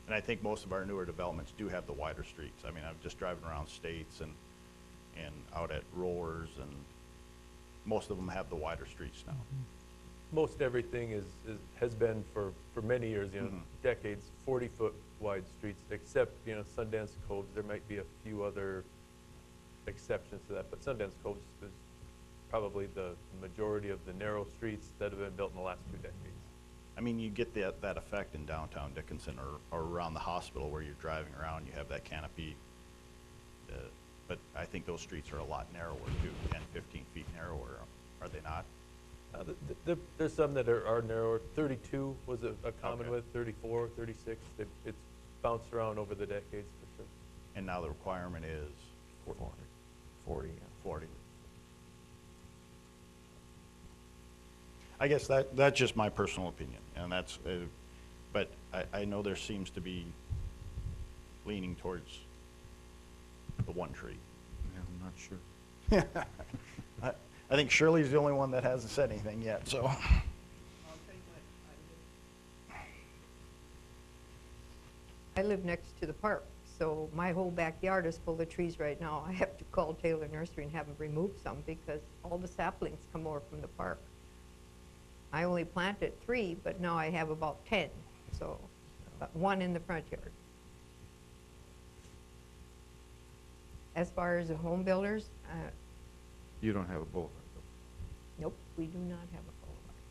And I think most of our newer developments do have the wider streets. I mean, I'm just driving around States and out at Rollers, and most of them have the wider streets now. Most everything has been for many years, decades, 40-foot wide streets, except, Sundance Coves. There might be a few other exceptions to that, but Sundance Coves is probably the majority of the narrow streets that have been built in the last 2 decades. I mean, you get that effect in downtown Dickinson or around the hospital where you're driving around, you have that canopy. But I think those streets are a lot narrower too, 10, 15 feet narrower, are they not? There's some that are narrower. 32 was a common Okay. width, 34, 36. It's bounced around over the decades for sure. And now the requirement is 40, yeah. 40. I guess that's just my personal opinion, and that's, but I know there seems to be leaning towards the one tree. Yeah, I'm not sure. I think Shirley's the only one that hasn't said anything yet, so. I live next to the park, so my whole backyard is full of trees right now. I have to call Taylor Nursery and have them remove some because all the saplings come over from the park. I only planted 3, but now I have about 10, so, but 1 in the front yard. As far as the home builders, You don't have a boulevard, though. nope, we do not have a boulevard.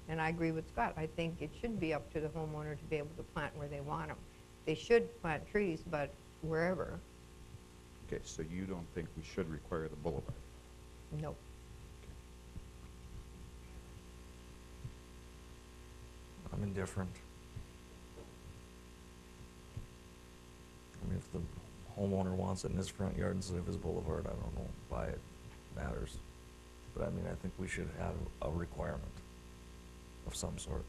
And I agree with Scott. I think it should be up to the homeowner to be able to plant where they want them. They should plant trees, but wherever, Okay, so you don't think we should require the boulevard? nope. I'm indifferent. I mean, if the homeowner wants it in his front yard instead of his boulevard, I don't know why it matters. But I mean, I think we should have a requirement of some sort.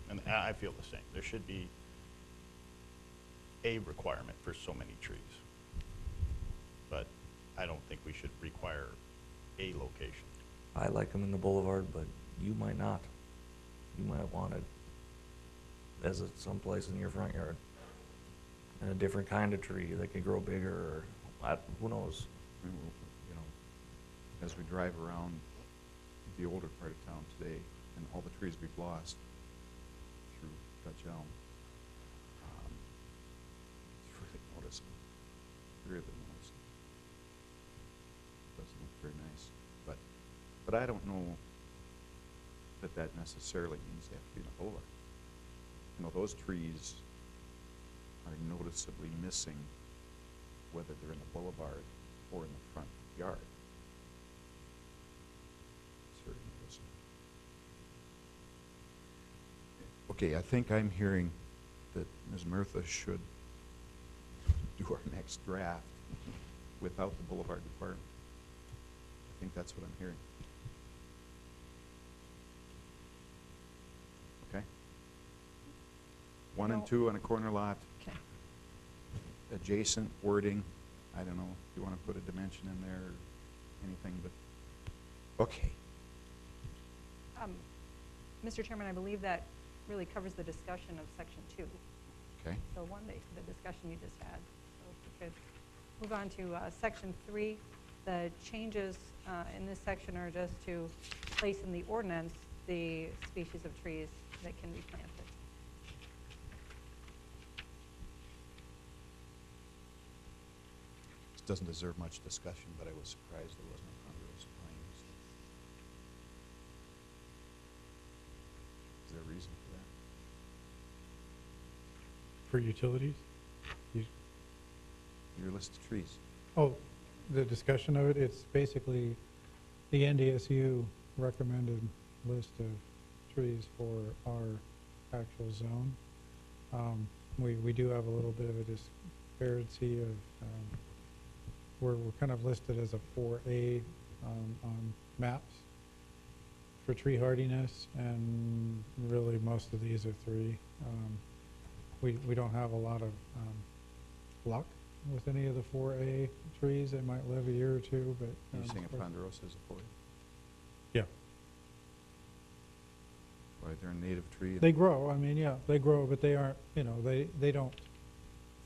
And I feel the same. There should be a requirement for so many trees. But I don't think we should require a location. I like them in the boulevard, but you might not. You might want it as someplace in your front yard. And a different kind of tree that can grow bigger, or who knows? I mean, as we drive around the older part of town today, and all the trees we've lost through Dutch elm, it's really noticeable, really noticeable. Doesn't look very nice, but I don't know that necessarily means they have to be in a boulevard. Those trees are noticeably missing whether they're in the boulevard or in the front yard. It's very noticeable. Okay, I think I'm hearing that Ms. Murtha should do our next draft without the boulevard requirement. I think that's what I'm hearing. Okay? 1 and 2 on a corner lot. Okay. Adjacent wording, I don't know, if you want to put a dimension in there or anything, but, okay. Mr. Chairman, I believe that really covers the discussion of section 2. Okay. So the discussion you just had. So if we could move on to section 3. The changes in this section are just to place in the ordinance the species of trees that can be planted. This doesn't deserve much discussion, but I was surprised there wasn't a ponderosa pine. Is there a reason for that? For utilities? Your list of trees. Oh, the discussion of it, it's basically the NDSU recommended list of trees for our actual zone. We do have a little bit of a disparity of, we're kind of listed as a 4A on maps for tree hardiness, and really most of these are 3. We don't have a lot of luck with any of the 4A trees. They might live a year or two, but. You're saying a ponderosa is a 4A? Yeah. Why, they're a native tree? They grow, I mean, yeah, they grow, but they aren't, they don't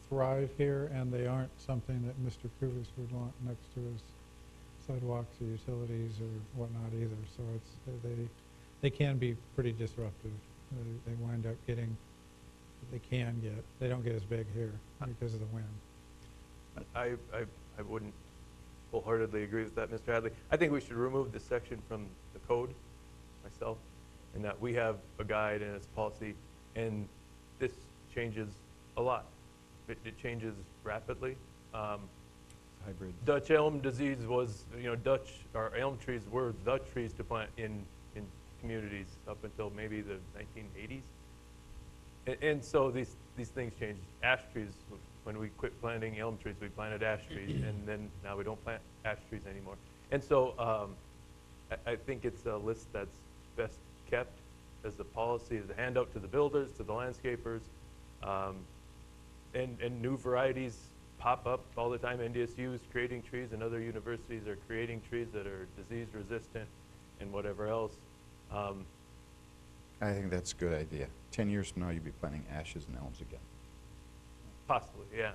thrive here, and they aren't something that Mr. Kubis would want next to his sidewalks or utilities or whatnot either. So they can be pretty disruptive. They wind up getting, they don't get as big here because of the wind. I wouldn't wholeheartedly agree with that, Mr. Hadley. I think we should remove this section from the code, myself, and that we have a guide and its policy, and this changes a lot. It changes rapidly. Hybrid. Dutch elm disease was, or elm trees were the trees to plant in communities up until maybe the 1980s. And so these things change. Ash trees, when we quit planting elm trees, we planted ash trees, and then now we don't plant ash trees anymore. And so I think it's a list that's best kept as a policy, as a handout to the builders, to the landscapers, and new varieties pop up all the time. NDSU is creating trees, and other universities are creating trees that are disease resistant and whatever else. I think that's a good idea. 10 years from now, you'll be planting ashes and elms again. Possibly, yeah.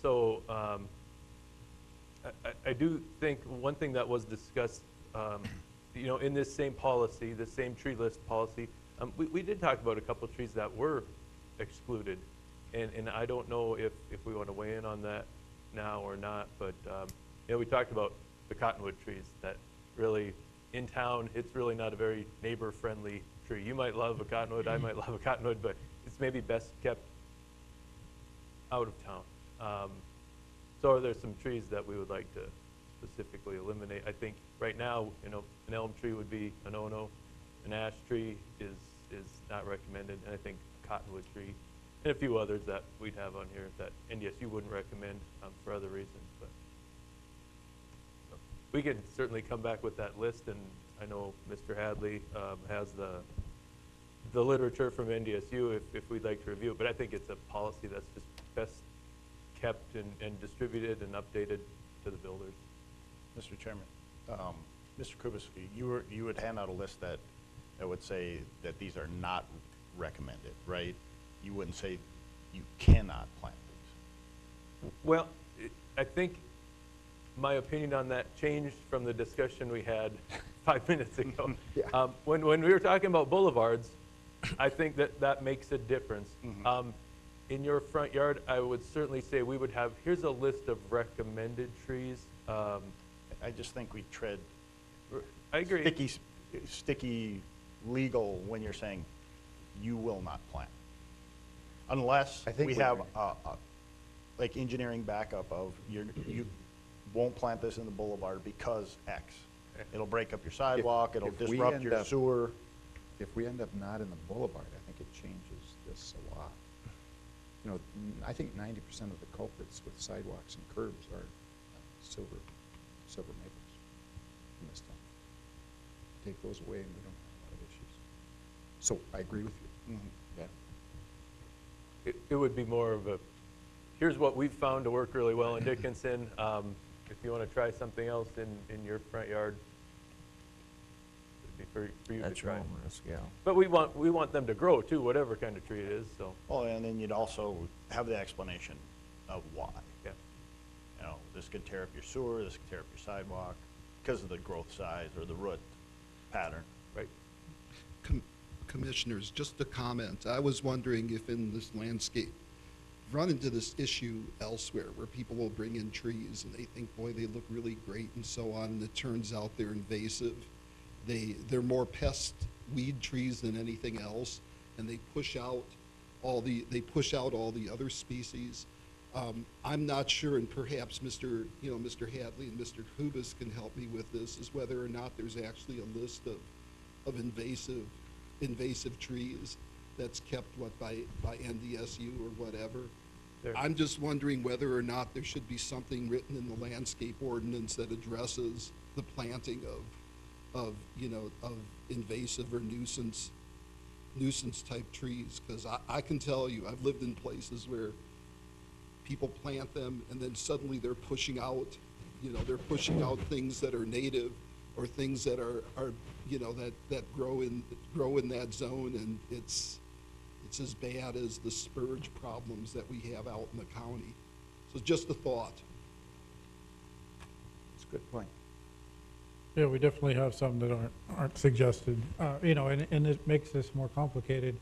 So I do think one thing that was discussed, in this same policy, the same tree list policy, we did talk about a couple of trees that were excluded. And I don't know if we want to weigh in on that now or not, but we talked about the cottonwood trees that really, in town, it's really not a very neighbor-friendly tree. You might love a cottonwood, I might love a cottonwood, but it's maybe best kept out of town. So there's some trees that we would like to specifically eliminate. I think right now, an elm tree would be a no-no. An ash tree is not recommended, and I think cottonwood tree, and a few others that we'd have on here that NDSU wouldn't recommend for other reasons. But so we can certainly come back with that list, and I know Mr. Hadley has the literature from NDSU if we'd like to review it. But I think it's a policy that's just best kept and distributed and updated to the builders. Mr. Chairman, Mr. Kubis, you would hand out a list that would say that these are not recommended, right? You wouldn't say you cannot plant these. Well, I think my opinion on that changed from the discussion we had 5 minutes ago. Yeah. When we were talking about boulevards, I think that makes a difference. In your front yard, I would certainly say we would have, here's a list of recommended trees. I just think we tread I agree. sticky legal when you're saying you will not plant. Unless I think we we have agree. like engineering backup of you won't plant this in the boulevard because X. Okay. It'll break up your sidewalk, it'll if we disrupt end your up- sewer. If we end up not in the boulevard, I think it changes this a lot. I think 90% of the culprits with sidewalks and curbs are silver maples in this town. Take those away and we don't have a lot of issues. So I agree with you. Yeah. It would be more of a, here's what we've found to work really well in Dickinson. If you want to try something else in your front yard, it'd be for you to That's try. numerous, yeah. But we want them to grow too, whatever kind of tree it is, so, Well, and then you'd also have the explanation of why. yeah. You know, this could tear up your sewer, this could tear up your sidewalk, because of the growth size or the root pattern. Right. Commissioners, just a comment. I was wondering if in this landscape, run into this issue elsewhere where people will bring in trees and they think, boy, they look really great and so on, and it turns out they're invasive. They're more pest weed trees than anything else, and they push out all the other species. I'm not sure, and perhaps Mr. Hadley and Mr. Kubis can help me with this, is whether or not there's actually a list of invasive trees that's kept by NDSU or whatever. There. I'm just wondering whether or not there should be something written in the landscape ordinance that addresses the planting of invasive or nuisance type trees, because I can tell you, I've lived in places where people plant them and then suddenly they're pushing out things that are native or things that are that grow in that zone, and it's as bad as the spurge problems that we have out in the county. So just a thought. It's a good point. Yeah, we definitely have some that aren't suggested, and it makes this more complicated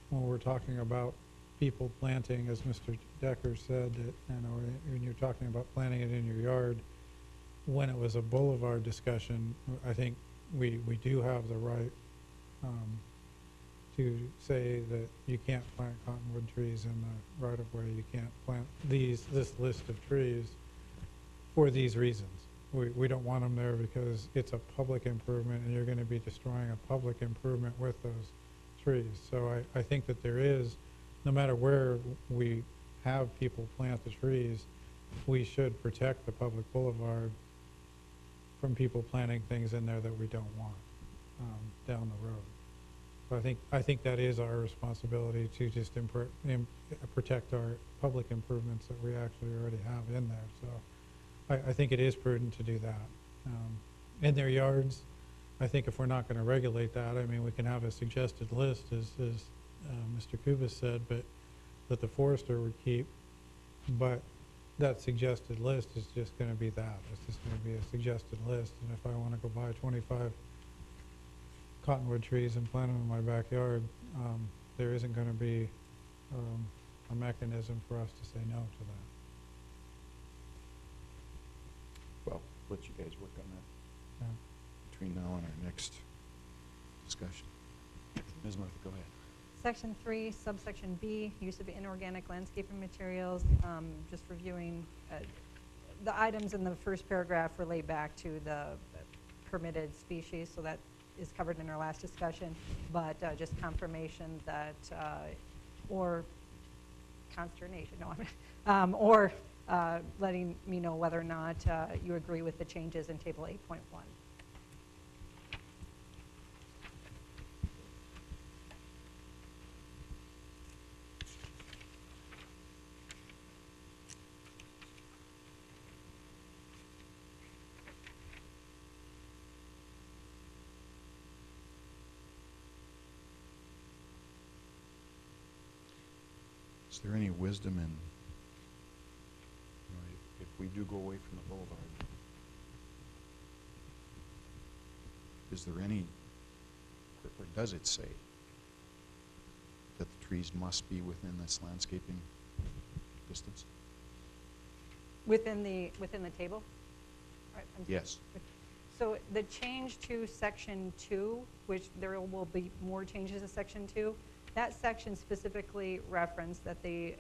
when we're talking about people planting, as Mr. Decker said, that, when you're talking about planting it in your yard. When it was a boulevard discussion, I think we do have the right to say that you can't plant cottonwood trees in the right of way. You can't plant this list of trees for these reasons. We don't want them there because it's a public improvement and you're going to be destroying a public improvement with those trees. So I think that there is, no matter where we have people plant the trees, we should protect the public boulevard from people planting things in there that we don't want down the road. So I think that is our responsibility to just protect our public improvements that we actually already have in there. So I think it is prudent to do that. In their yards, I think if we're not going to regulate that, I mean, we can have a suggested list, as Mr. Kubis said, but that the forester would keep. But that suggested list is just going to be that. It's just going to be a suggested list. And if I want to go buy 25 cottonwood trees and plant them in my backyard, there isn't going to be a mechanism for us to say no to that. Well, let you guys work on that Yeah. between now and our next discussion. Ms. Murphy, go ahead. Section 3, subsection B, use of inorganic landscaping materials. Just reviewing, the items in the first paragraph relate back to the permitted species, so that is covered in our last discussion, but just confirmation that, or consternation, no, or letting me know whether or not you agree with the changes in table 8.1. Is there any wisdom in, if we do go away from the boulevard, is there any, or does it say that the trees must be within this landscaping distance? Within the table? Right, I'm sorry. Yes. So the change to section 2, which there will be more changes to section 2, that section specifically referenced that the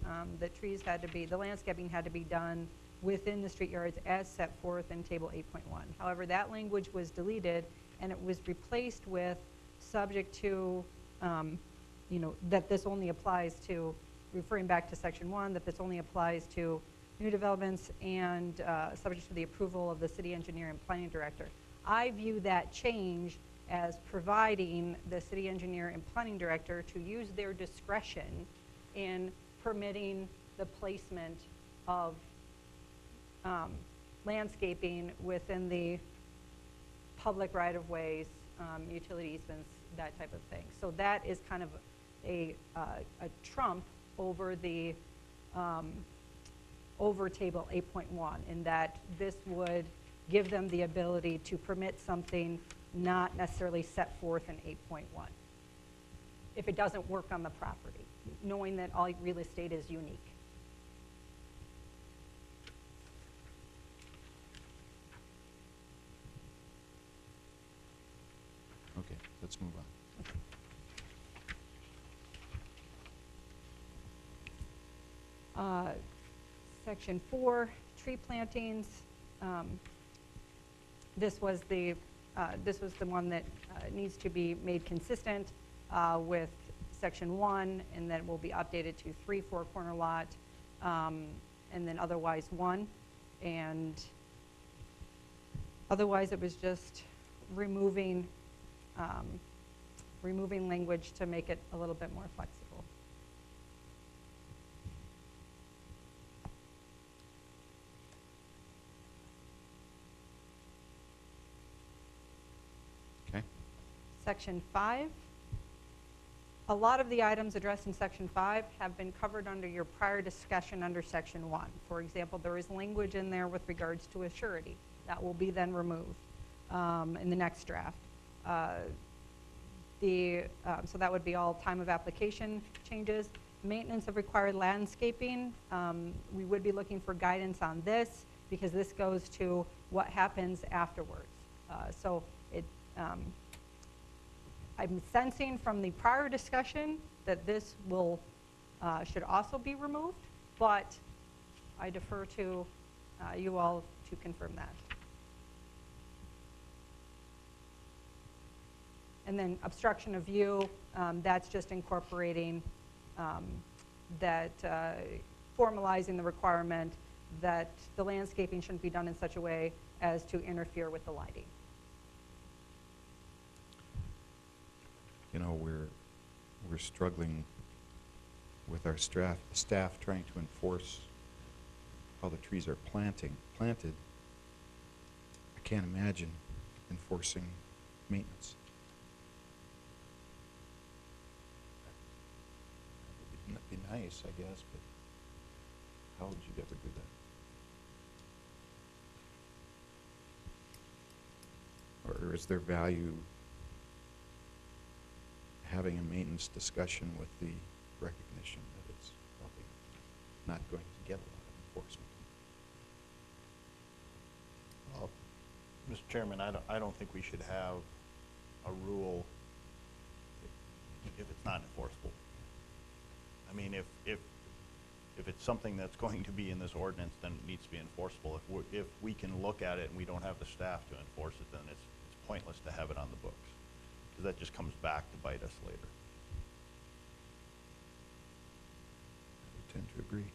trees had to be, the landscaping had to be done within the street yards as set forth in table 8.1. However, that language was deleted and it was replaced with subject to, that this only applies to, referring back to section 1, that this only applies to new developments and subject to the approval of the city engineer and planning director. I view that change as providing the city engineer and planning director to use their discretion in permitting the placement of landscaping within the public right-of-ways utility easements, that type of thing. So that is kind of a trump over the, over table 8.1, in that this would give them the ability to permit something not necessarily set forth in 8.1, if it doesn't work on the property, knowing that all real estate is unique. Okay, let's move on. Section 4, tree plantings. This was the one that needs to be made consistent with Section 1, and then will be updated to 3 4-corner lot, and then otherwise 1. And otherwise, it was just removing language to make it a little bit more flexible. Okay. Section 5. A lot of the items addressed in Section 5 have been covered under your prior discussion under Section 1. For example, there is language in there with regards to a surety. That will be then removed in the next draft. So that would be all time of application changes. Maintenance of required landscaping. We would be looking for guidance on this, because this goes to what happens afterwards. So I'm sensing from the prior discussion that this will should also be removed, but I defer to you all to confirm that. And then obstruction of view, that's just incorporating formalizing the requirement that the landscaping shouldn't be done in such a way as to interfere with the lighting. You know, we're struggling with our staff trying to enforce how the trees are planted. I can't imagine enforcing maintenance. It'd be nice, I guess, but how would you ever do that? Or is there value having a maintenance discussion with the recognition that it's probably not going to get a lot of enforcement? Well, Mr. Chairman, I don't think we should have a rule if it's not enforceable. I mean, if it's something that's going to be in this ordinance, then it needs to be enforceable. If we can look at it and we don't have the staff to enforce it, then it's pointless to have it on the books, because that just comes back to bite us later. I tend to agree.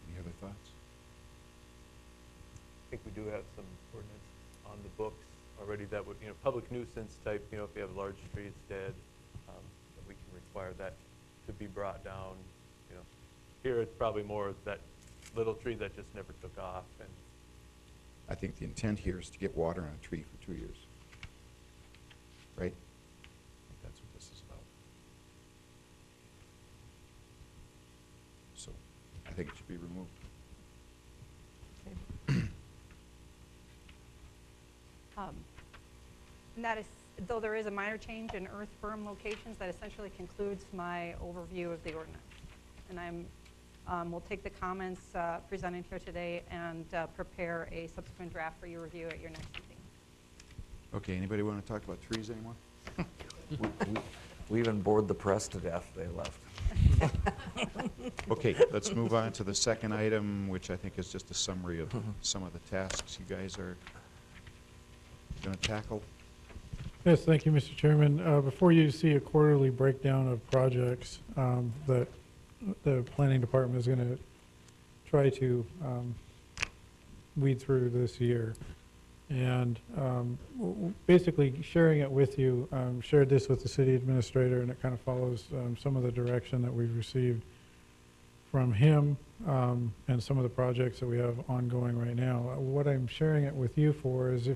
Any other thoughts? I think we do have some ordinance on the books already that would, public nuisance type, if you have a large tree that's dead, that we can require that to be brought down. Here it's probably more that little tree that just never took off. And I think the intent here is to get water on a tree for 2 years. Right? I think that's what this is about. So I think it should be removed. And that is, though there is a minor change in earth berm locations, that essentially concludes my overview of the ordinance. And we'll take the comments presented here today and prepare a subsequent draft for your review at your next meeting. Okay, anybody want to talk about trees anymore? We even bored the press to death, they left. Okay, let's move on to the second item, which I think is just a summary of some of the tasks you guys are going to tackle. Yes, thank you, Mr. Chairman. Before you see a quarterly breakdown of projects that the planning department is going to try to weed through this year. And basically sharing it with you, shared this with the city administrator, and it kind of follows some of the direction that we've received from him and some of the projects that we have ongoing right now. What I'm sharing it with you for is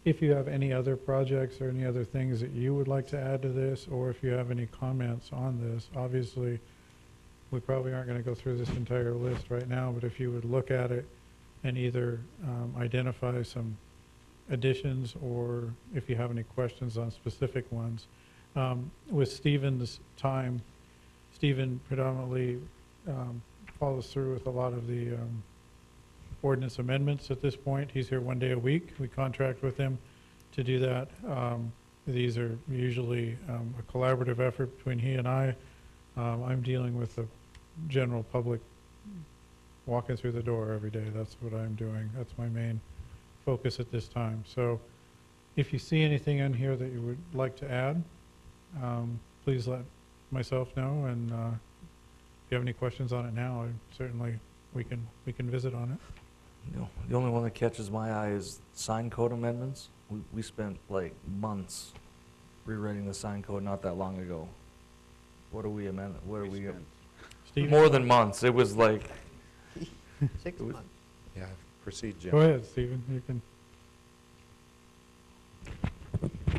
if you have any other projects or any other things that you would like to add to this, or if you have any comments on this. Obviously, we probably aren't going to go through this entire list right now, but if you would look at it and either identify some additions, or if you have any questions on specific ones. With Stephen's time, Stephen predominantly follows through with a lot of the ordinance amendments at this point. He's here 1 day a week. We contract with him to do that. These are usually a collaborative effort between he and I. I'm dealing with the general public walking through the door every day. That's what I'm doing. That's my main focus at this time. So if you see anything in here that you would like to add, please let myself know. And if you have any questions on it now, certainly we can visit on it. You know, the only one that catches my eye is sign code amendments. We spent like months rewriting the sign code not that long ago. What are we amending? What are we? Steve? More than months. It was like 6 was- months. Yeah, proceed, Jim. Go ahead, Stephen. You can.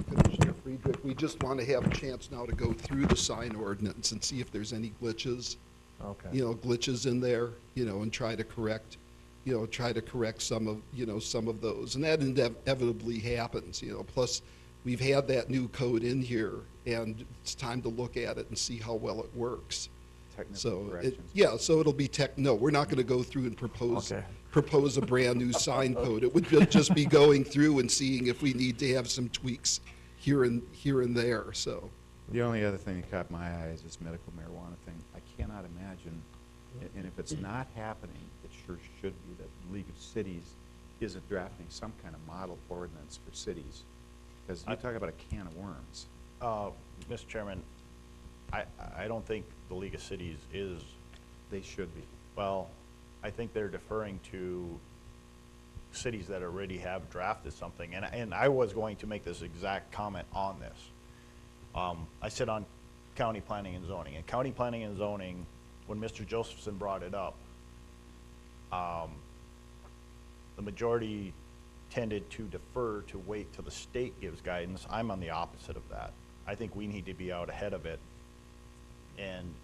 Commissioner Friedrich, we just want to have a chance now to go through the sign ordinance and see if there's any glitches, okay. glitches in there, and try to correct some of those. And that inevitably happens, plus we've had that new code in here, and it's time to look at it and see how well it works. Technical So, corrections. so it'll be no, we're not going to go through and propose Okay. a brand-new sign code. It would just be going through and seeing if we need to have some tweaks here and there, so. The only other thing that caught my eye is this medical marijuana thing. I cannot imagine, and if it's not happening, it sure should be, that the League of Cities isn't drafting some kind of model ordinance for cities. Because you're talking about a can of worms. Mr. Chairman, I don't think the League of Cities is, They should be. well, I think they're deferring to cities that already have drafted something. And I was going to make this exact comment on this. I sit on county planning and zoning. And county planning and zoning, when Mr. Josephson brought it up, the majority tended to defer to wait till the state gives guidance. I'm on the opposite of that. I think we need to be out ahead of it and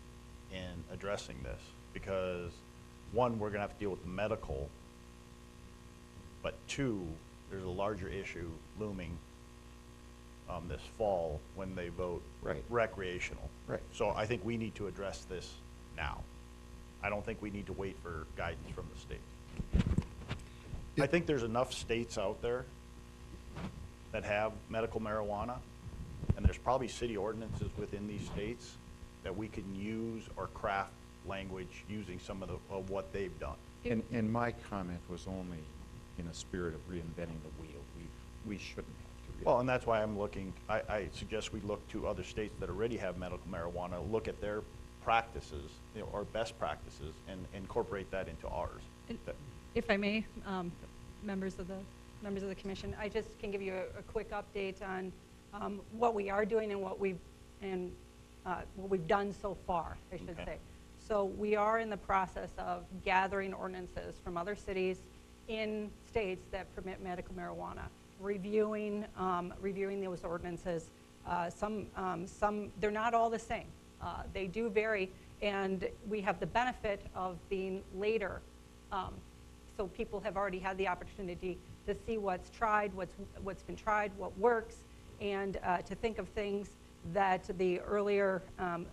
addressing this, because one, we're gonna have to deal with the medical, but two, there's a larger issue looming this fall when they vote Right. recreational. Right. So I think we need to address this now. I don't think we need to wait for guidance from the state. I think there's enough states out there that have medical marijuana, and there's probably city ordinances within these states that we can use or craft language using some of what they've done. And my comment was only in a spirit of reinventing the wheel. We shouldn't have to. Well, and that's why I'm looking, I suggest we look to other states that already have medical marijuana, look at their practices, or best practices, and incorporate that into ours. And if I may, members of the commission, I just can give you a quick update on what we are doing and what we've done so far, I should Okay. say. So we are in the process of gathering ordinances from other cities in states that permit medical marijuana, reviewing those ordinances. Some they're not all the same. They do vary, and we have the benefit of being later. So people have already had the opportunity to see what's tried, what's been tried, what works, and to think of things that the earlier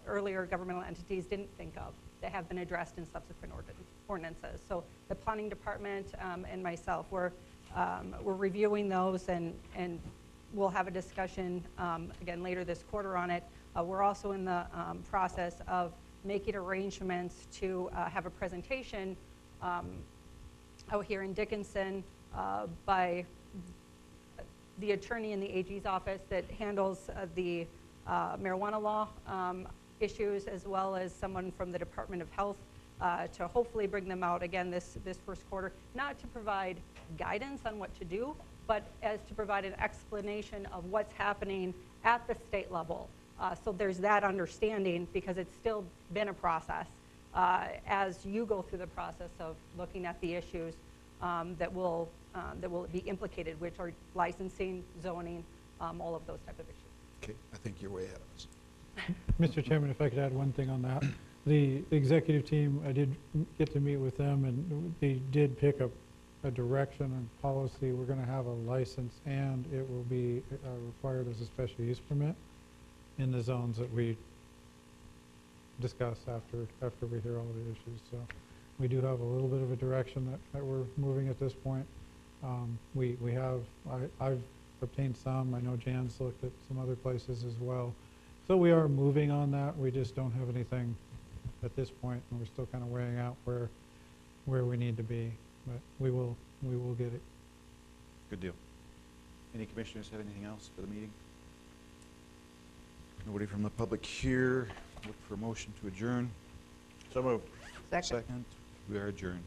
governmental entities didn't think of that have been addressed in subsequent ordinances. So the planning department and myself, we're reviewing those, and we'll have a discussion again later this quarter on it. We're also in the process of making arrangements to have a presentation out here in Dickinson by the attorney in the AG's office that handles the marijuana law issues, as well as someone from the Department of Health, to hopefully bring them out again this first quarter, not to provide guidance on what to do, but as to provide an explanation of what's happening at the state level. So there's that understanding, because it's still been a process as you go through the process of looking at the issues that will be implicated, which are licensing, zoning, all of those type of issues. Okay, I think you're way ahead of us. Mr. Chairman, if I could add one thing on that. The executive team, I did get to meet with them, and they did pick up a direction and policy. We're going to have a license, and it will be required as a special use permit in the zones that we discuss after we hear all the issues. So we do have a little bit of a direction that we're moving at this point. I've obtained some. I know Jan's looked at some other places as well. So we are moving on that. We just don't have anything at this point, and we're still kind of weighing out where we need to be. But we will get it. Good deal. Any commissioners have anything else for the meeting? Nobody from the public here. Look for a motion to adjourn. So moved. Second. Second. We are adjourned.